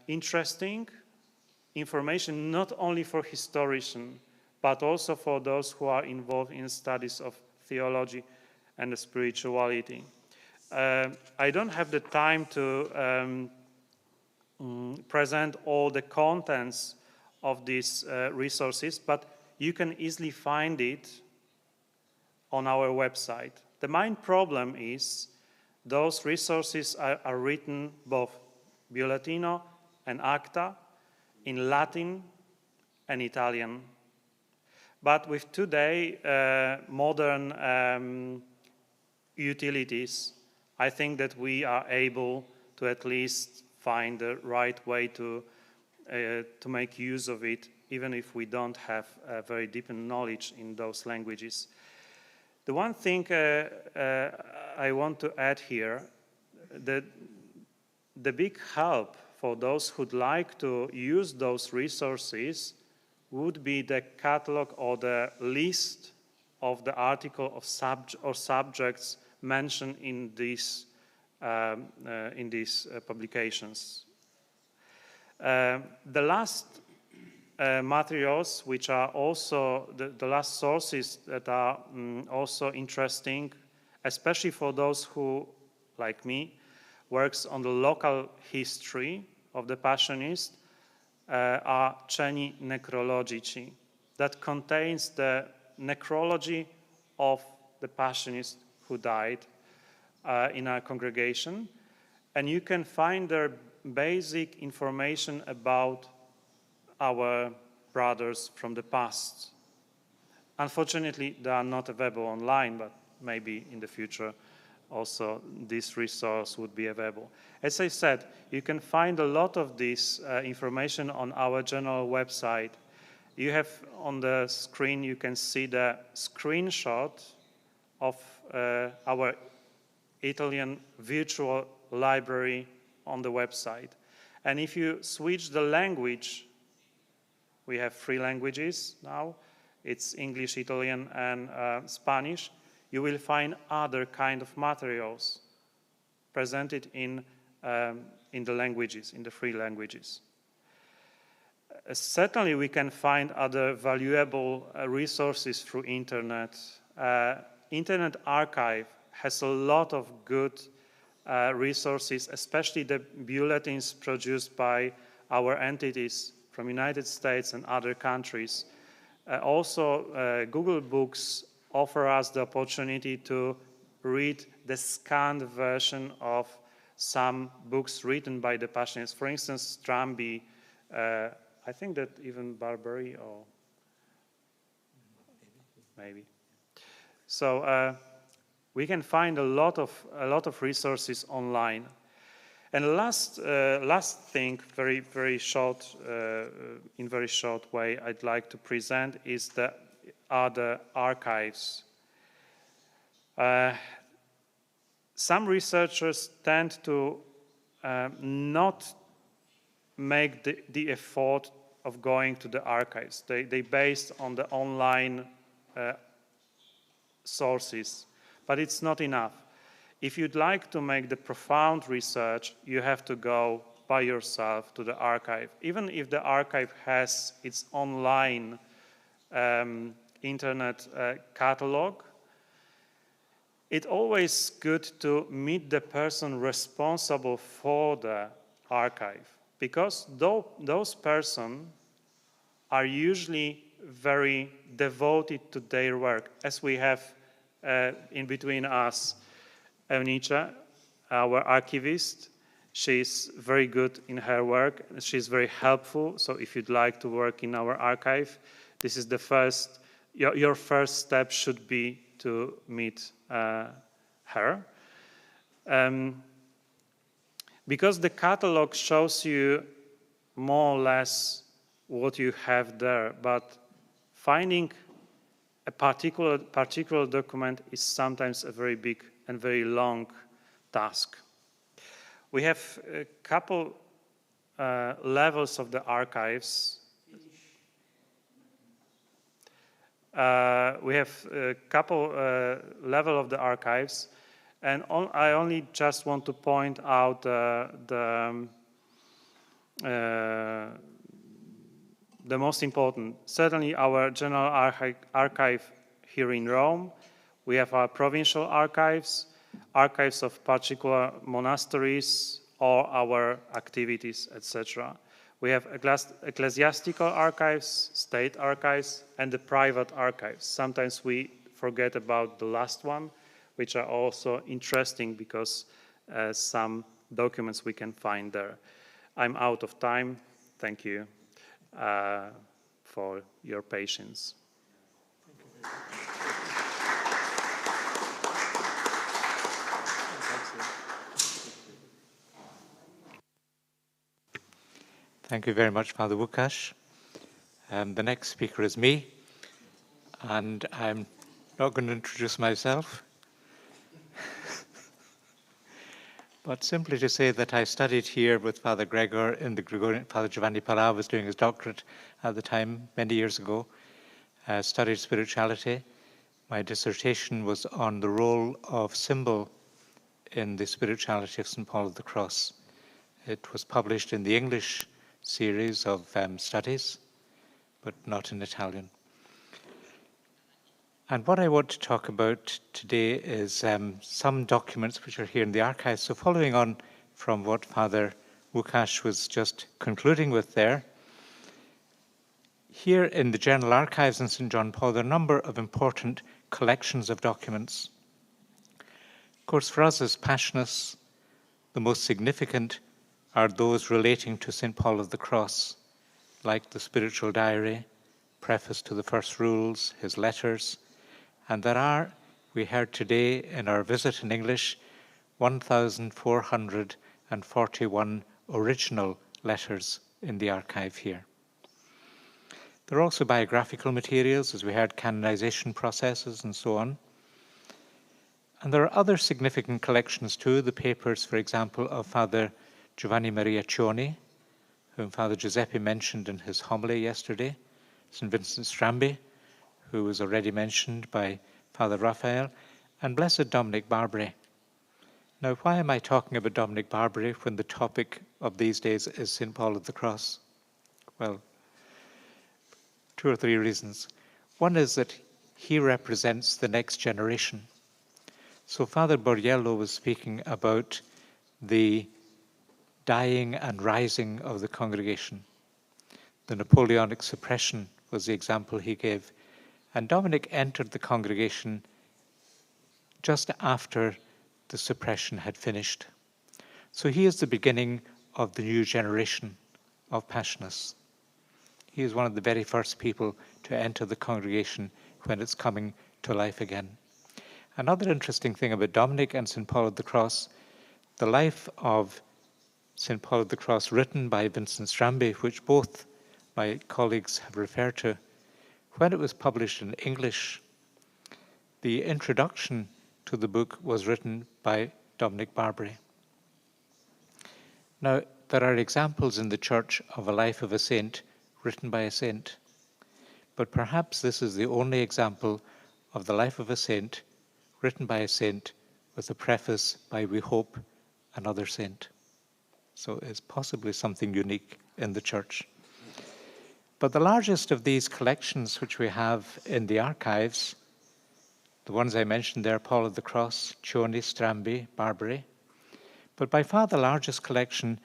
interesting information, not only for historians, but also for those who are involved in studies of theology and spirituality. I don't have the time to present all the contents of these resources, but you can easily find it on our website. The main problem is those resources are written both Bullettino and Acta in Latin and Italian. But with today modern utilities, I think that we are able to at least find the right way to make use of it, even if we don't have a very deep knowledge in those languages. The one thing I want to add here, that the big help for those who'd like to use those resources would be the catalog or the list of the article of subjects mentioned in these publications. The last materials, which are also the last sources that are also interesting, especially for those who, like me, works on the local history of the Passionists, are Ceni Necrologici, that contains the necrology of the Passionists who died in our congregation. And you can find their basic information about our brothers from the past. Unfortunately, they are not available online, but maybe in the future also this resource would be available. As I said, you can find a lot of this information on our general website. You have on the screen, you can see the screenshot of our Italian virtual library on the website. And if you switch the language, we have 3 languages now. It's English, Italian, and Spanish. You will find other kind of materials presented in the languages, in the 3 languages. Certainly, we can find other valuable resources through internet. Internet Archive has a lot of good resources, especially the bulletins produced by our entities from United States and other countries. Also, Google Books offer us the opportunity to read the scanned version of some books written by the Passionists. For instance, Stramby, I think that even Barbary or maybe. So we can find a lot of resources online. And last thing, very short, in very short way, I'd like to present are the archives. Some researchers tend to not make the effort of going to the archives. They based on the online sources, but it's not enough. If you'd like to make the profound research, you have to go by yourself to the archive. Even if the archive has its online internet catalog, it's always good to meet the person responsible for the archive, because those persons are usually very devoted to their work, as we have in between us Eunice, our archivist. She's very good in her work. She's very helpful. So if you'd like to work in our archive, this is the first, your first step should be to meet her. Because the catalog shows you more or less what you have there, but finding a particular document is sometimes a very big and very long task. We have a couple levels of the archives. We have a couple level of the archives, and I only just want to point out the most important. Certainly our General Archive here in Rome. We have our provincial archives, archives of particular monasteries, or our activities, etc. We have ecclesiastical archives, state archives, and the private archives. Sometimes we forget about the last one, which are also interesting because some documents we can find there. I'm out of time. Thank you for your patience. Thank you very much, Father Łukasz. The next speaker is me, and I'm not going to introduce myself, but simply to say that I studied here with Father Gregor in the Gregorian. Father Giovanni Palau was doing his doctorate at the time, many years ago. Studied spirituality. My dissertation was on the role of symbol in the spirituality of St. Paul of the Cross. It was published in the English series of studies, but not in Italian. And what I want to talk about today is some documents which are here in the archives. So following on from what Father Łukasz was just concluding with there, here in the General Archives in St. John Paul, there are a number of important collections of documents. Of course, for us as Passionists, the most significant are those relating to St. Paul of the Cross, like the spiritual diary, preface to the First Rules, his letters. And there are, we heard today in our visit in English, 1,441 original letters in the archive here. There are also biographical materials, as we heard, canonization processes and so on. And there are other significant collections too, the papers, for example, of Father Giovanni Maria Cioni, whom Father Giuseppe mentioned in his homily yesterday, St. Vincent Strambi, who was already mentioned by Father Raphael, and Blessed Dominic Barbary. Now, why am I talking about Dominic Barbary when the topic of these days is St. Paul of the Cross? Well, 2 or 3 reasons. One is that he represents the next generation. So Father Borriello was speaking about the dying and rising of the congregation. The Napoleonic suppression was the example he gave. And Dominic entered the congregation just after the suppression had finished. So he is the beginning of the new generation of Passionists. He is one of the very first people to enter the congregation when it's coming to life again. Another interesting thing about Dominic and St. Paul of the Cross, the life of St. Paul of the Cross written by Vincent Stramby, which both my colleagues have referred to, when it was published in English, the introduction to the book was written by Dominic Barbary. Now, there are examples in the Church of a life of a saint written by a saint, but perhaps this is the only example of the life of a saint written by a saint with a preface by, we hope, another saint. So it's possibly something unique in the Church. But the largest of these collections which we have in the archives, the ones I mentioned there, Paul of the Cross, Cioni, Stramby, Barbary, but by far the largest collection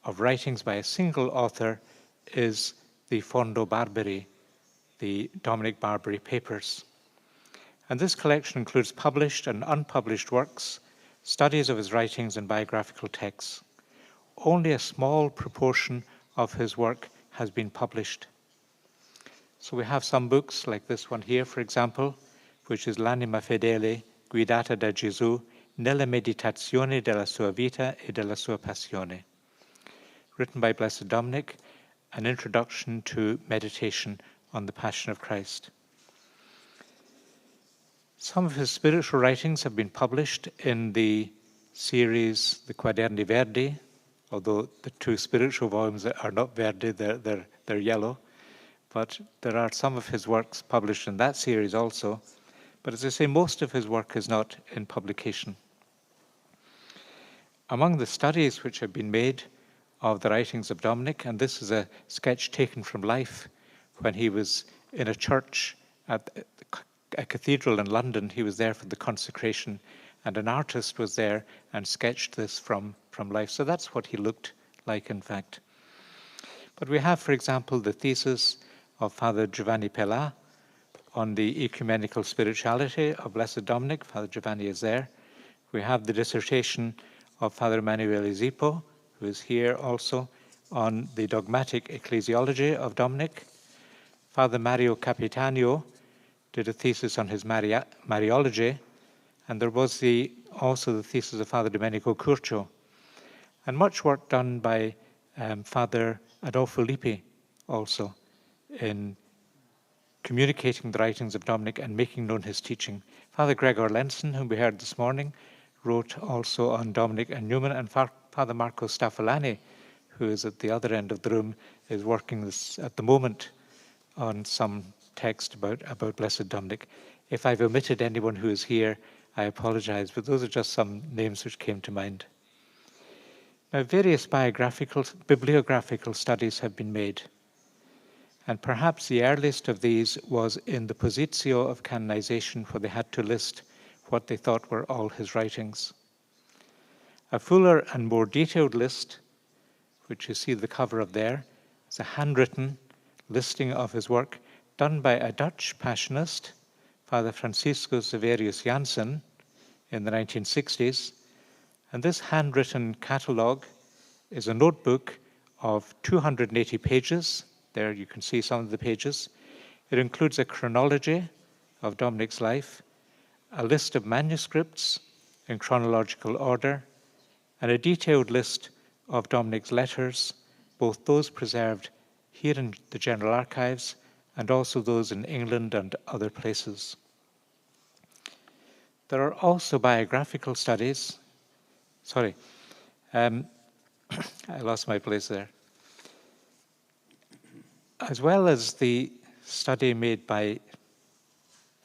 of writings by a single author is the Fondo Barbari, the Dominic Barbary Papers. And this collection includes published and unpublished works, studies of his writings and biographical texts. Only a small proportion of his work has been published. So we have some books, like this one here, for example, which is L'anima fedele guidata da Gesù nella meditazione della sua vita e della sua passione, written by Blessed Dominic, an introduction to meditation on the Passion of Christ. Some of his spiritual writings have been published in the series, the Quaderni Verdi, although the two spiritual volumes are not Verdi, they're yellow. But there are some of his works published in that series also. But as I say, most of his work is not in publication. Among the studies which have been made of the writings of Dominic, and this is a sketch taken from life when he was in a church at a cathedral in London. He was there for the consecration, and an artist was there and sketched this from life. So that's what he looked like, in fact. But we have, for example, the thesis of Father Giovanni Pella on the ecumenical spirituality of Blessed Dominic. Father Giovanni is there. We have the dissertation of Father Emanuele Zippo, who is here also, on the dogmatic ecclesiology of Dominic. Father Mario Capitanio did a thesis on his Mariology, and there was also the thesis of Father Domenico Curcio, and much work done by Father Adolfo Lippi also in communicating the writings of Dominic and making known his teaching. Father Gregor Lenson, whom we heard this morning, wrote also on Dominic and Newman, and Father Marco Staffolani, who is at the other end of the room, is working at the moment on some text about Blessed Dominic. If I've omitted anyone who is here, I apologize, but those are just some names which came to mind. Now, various bibliographical studies have been made, and perhaps the earliest of these was in the Positio of Canonization, where they had to list what they thought were all his writings. A fuller and more detailed list, which you see the cover of there, is a handwritten listing of his work done by a Dutch Passionist, Father Francisco Severius Janssen, in the 1960s. And this handwritten catalogue is a notebook of 280 pages. There you can see some of the pages. It includes a chronology of Dominic's life, a list of manuscripts in chronological order, and a detailed list of Dominic's letters, both those preserved here in the General Archives and also those in England and other places. There are also biographical studies. Sorry, I lost my place there. As well as the study made by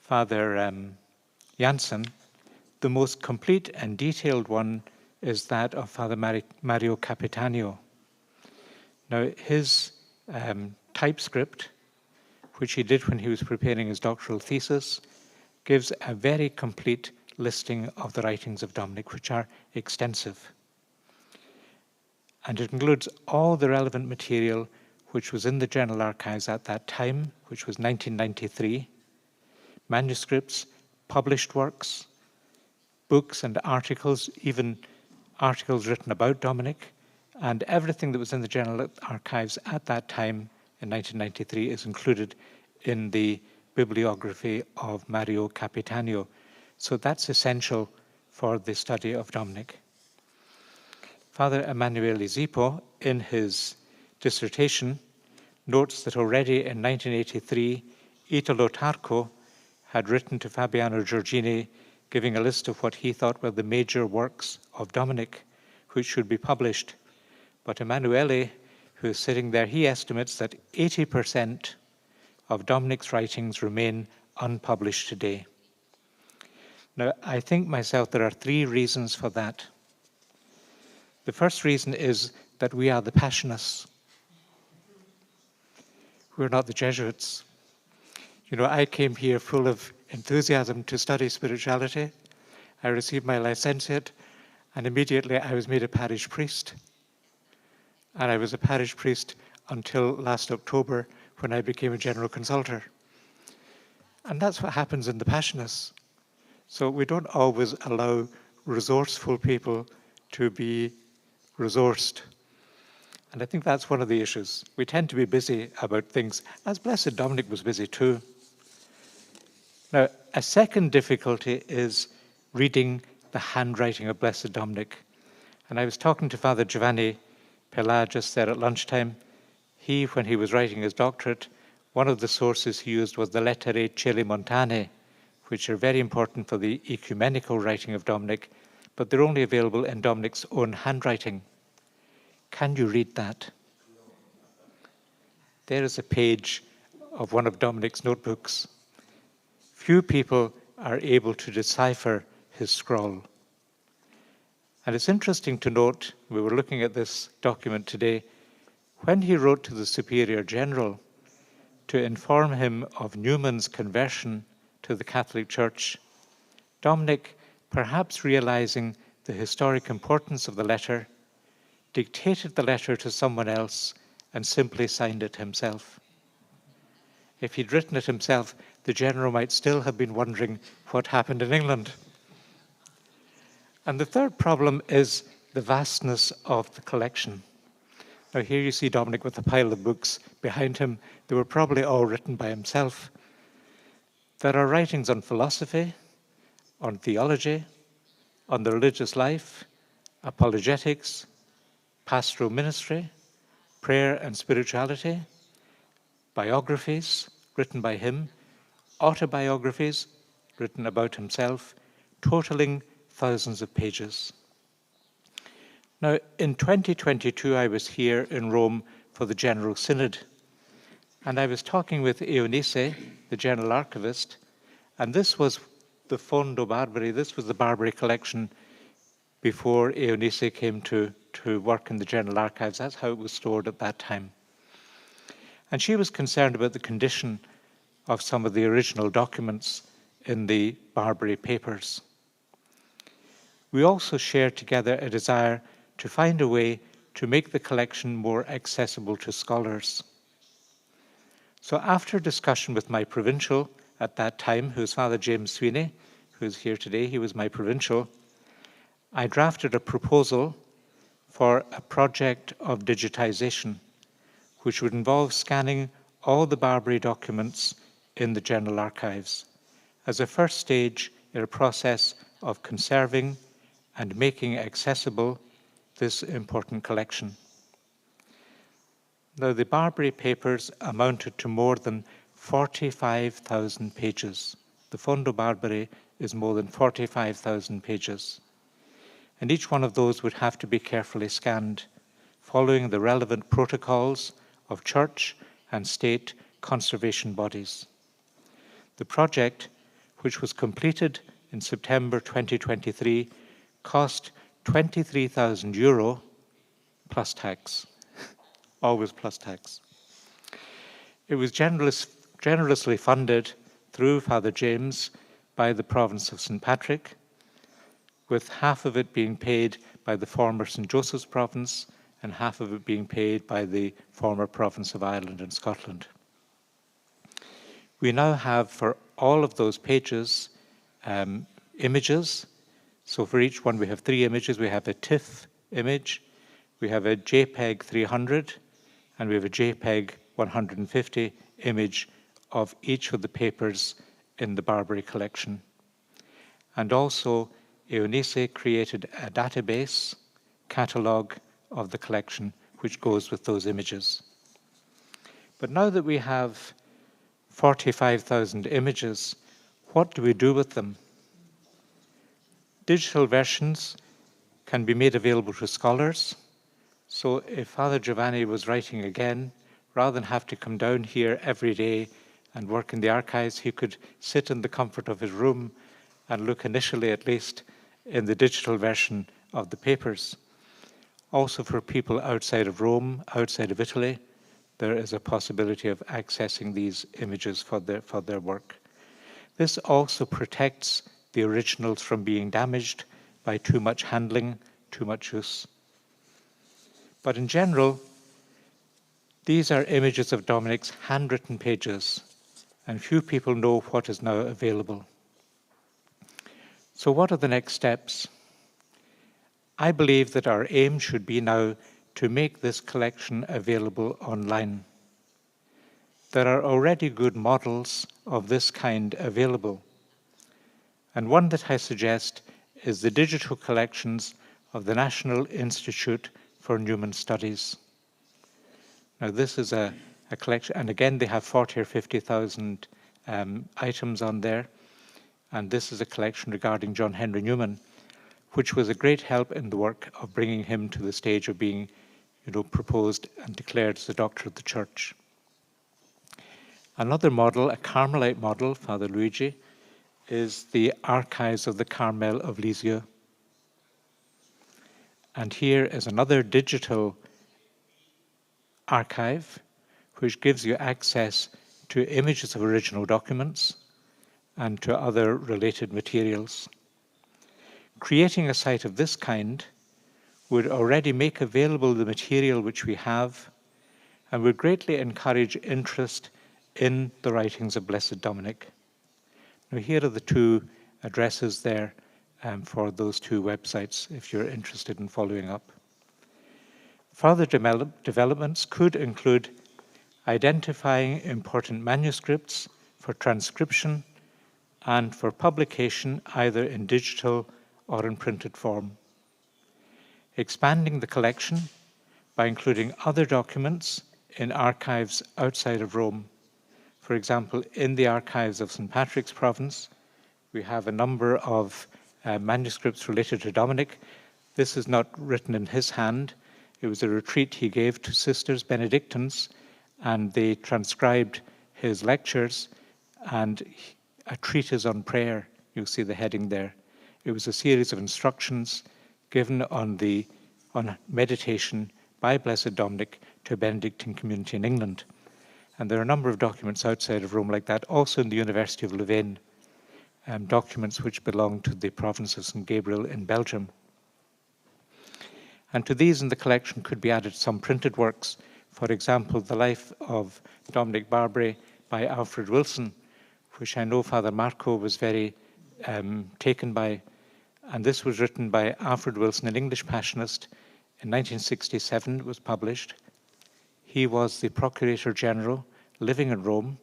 Father Janssen, the most complete and detailed one is that of Father Mario Capitanio. Now, his typescript, which he did when he was preparing his doctoral thesis, gives a very complete listing of the writings of Dominic, which are extensive. And it includes all the relevant material which was in the General Archives at that time, which was 1993, manuscripts, published works, books and articles, even articles written about Dominic, and everything that was in the General Archives at that time in 1993 is included in the bibliography of Mario Capitanio. So that's essential for the study of Dominic. Father Emanuele Zippo, in his dissertation, notes that already in 1983, Italo Tarco had written to Fabiano Giorgini giving a list of what he thought were the major works of Dominic, which should be published. But Emanuele, who is sitting there, he estimates that 80% of Dominic's writings remain unpublished today. Now, I think myself there are 3 reasons for that. The first reason is that we are the Passionists. We're not the Jesuits. You know, I came here full of enthusiasm to study spirituality. I received my licentiate, and immediately I was made a parish priest. And I was a parish priest until last October, when I became a general consultor. And that's what happens in the Passionists. So we don't always allow resourceful people to be resourced. And I think that's one of the issues. We tend to be busy about things, as Blessed Dominic was busy too. Now, a second difficulty is reading the handwriting of Blessed Dominic. And I was talking to Father Giovanni Pella just there at lunchtime. He, when he was writing his doctorate, one of the sources he used was the Lettere Celimontane, which are very important for the ecumenical writing of Dominic, but they're only available in Dominic's own handwriting. Can you read that? There is a page of one of Dominic's notebooks. Few people are able to decipher his scrawl. And it's interesting to note, we were looking at this document today, when he wrote to the Superior General to inform him of Newman's conversion to the Catholic Church, Dominic, perhaps realizing the historic importance of the letter, dictated the letter to someone else and simply signed it himself. If he'd written it himself, the General might still have been wondering what happened in England. And the third problem is the vastness of the collection. Now here you see Dominic with a pile of books behind him. They were probably all written by himself. There are writings on philosophy, on theology, on the religious life, apologetics, pastoral ministry, prayer and spirituality, biographies written by him, autobiographies written about himself, totaling thousands of pages. Now, in 2022, I was here in Rome for the General Synod, and I was talking with Eunice, the General Archivist, and this was the Fondo Barbari, this was the Barbary collection before Eunice came to work in the General Archives. That's how it was stored at that time. And she was concerned about the condition of some of the original documents in the Barbary papers. We also shared together a desire to find a way to make the collection more accessible to scholars. So after discussion with my provincial at that time, who was Father James Sweeney, who is here today, he was my provincial, I drafted a proposal for a project of digitization, which would involve scanning all the Barbary documents in the General Archives as a first stage in a process of conserving and making accessible this important collection. Now, the Barbary papers amounted to more than 45,000 pages. The Fondo Barbari is more than 45,000 pages. And each one of those would have to be carefully scanned, following the relevant protocols of church and state conservation bodies. The project, which was completed in September 2023, cost €23,000 plus tax, always plus tax. It was generously funded through Father James by the province of St. Patrick, with half of it being paid by the former St. Joseph's province and half of it being paid by the former province of Ireland and Scotland. We now have, for all of those pages, images. So for each one, we have 3 images. We have a TIFF image, we have a JPEG 300, and we have a JPEG 150 image of each of the papers in the Barbary collection. And also, Eunice created a database catalogue of the collection which goes with those images. But now that we have 45,000 images, what do we do with them? Digital versions can be made available to scholars. So if Father Giovanni was writing again, rather than have to come down here every day and work in the archives, he could sit in the comfort of his room and look initially, at least, in the digital version of the papers. Also for people outside of Rome, outside of Italy, there is a possibility of accessing these images for their work. This also protects the originals from being damaged by too much handling, too much use. But in general, these are images of Dominic's handwritten pages, and few people know what is now available. So what are the next steps? I believe that our aim should be now to make this collection available online. There are already good models of this kind available, and one that I suggest is the digital collections of the National Institute for Newman Studies. Now this is a collection, and again they have 40 or 50,000 items on there, and this is a collection regarding John Henry Newman, which was a great help in the work of bringing him to the stage of being, proposed and declared as the Doctor of the Church. Another model, a Carmelite model, Father Luigi, is the Archives of the Carmel of Lisieux. And here is another digital archive which gives you access to images of original documents and to other related materials. Creating a site of this kind would already make available the material which we have and would greatly encourage interest in the writings of Blessed Dominic. Now here are the two addresses there for those two websites if you're interested in following up. Further developments could include identifying important manuscripts for transcription and for publication either in digital or in printed form. Expanding the collection by including other documents in archives outside of Rome. For example, in the archives of St. Patrick's Province, we have a number of manuscripts related to Dominic. This is not written in his hand. It was a retreat he gave to sisters Benedictines, and they transcribed his lectures and a treatise on prayer. You'll see the heading there. It was a series of instructions given on meditation by Blessed Dominic to a Benedictine community in England. And there are a number of documents outside of Rome like that, also in the University of Louvain, documents which belong to the province of St. Gabriel in Belgium. And to these in the collection could be added some printed works. For example, The Life of Dominic Barbary by Alfred Wilson, which I know Father Marco was very taken by. And this was written by Alfred Wilson, an English Passionist. In 1967 it was published. He was the Procurator General living in Rome,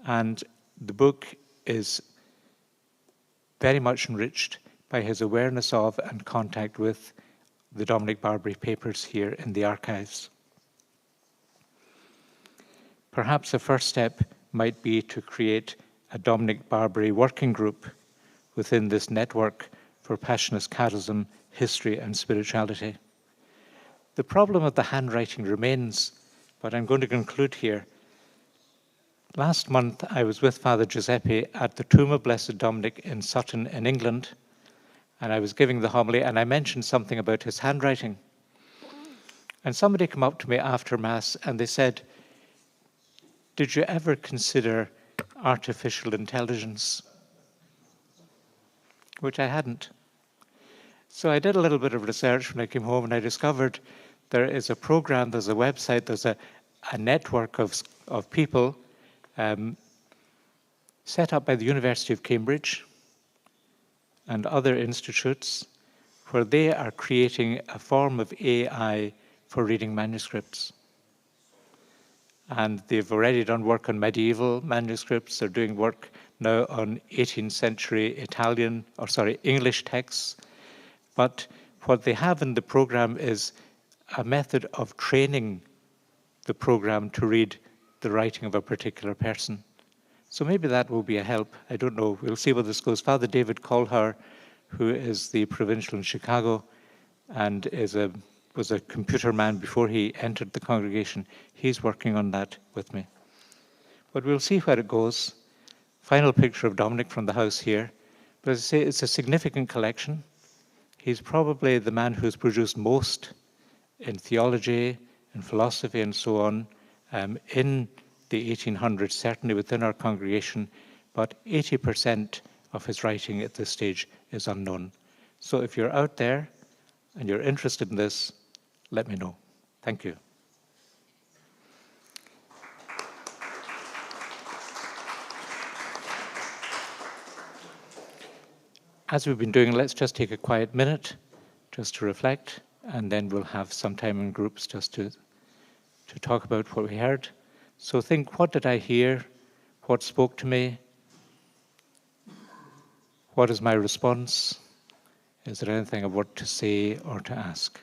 and the book is very much enriched by his awareness of and contact with the Dominic Barbary papers here in the archives. Perhaps the first step might be to create a Dominic Barbary working group within this network for Passionist Catechism, history and spirituality. The problem of the handwriting remains, but I'm going to conclude here. Last month, I was with Father Giuseppe at the tomb of Blessed Dominic in Sutton in England, and I was giving the homily, and I mentioned something about his handwriting. And somebody came up to me after Mass, and they said, "Did you ever consider artificial intelligence?" Which I hadn't. So I did a little bit of research when I came home, and I discovered there is a program, there's a website, there's a network of people set up by the University of Cambridge and other institutes where they are creating a form of AI for reading manuscripts. and they've already done work on medieval manuscripts. They're doing work now on 18th century English texts. But what they have in the program is a method of training the program to read the writing of a particular person. So maybe that will be a help. I don't know. We'll see where this goes. Father David Colhar, who is the provincial in Chicago and was a computer man before he entered the congregation, he's working on that with me. But we'll see where it goes. Final picture of Dominic from the house here. But as I say, it's a significant collection. He's probably the man who's produced most in theology, in philosophy, and so on, in the 1800s, certainly within our congregation, but 80% of his writing at this stage is unknown. So if you're out there and you're interested in this, let me know. Thank you. As we've been doing, let's just take a quiet minute just to reflect, and then we'll have some time in groups just to talk about what we heard. So think, what did I hear? What spoke to me? What is my response? Is there anything I want to say or to ask?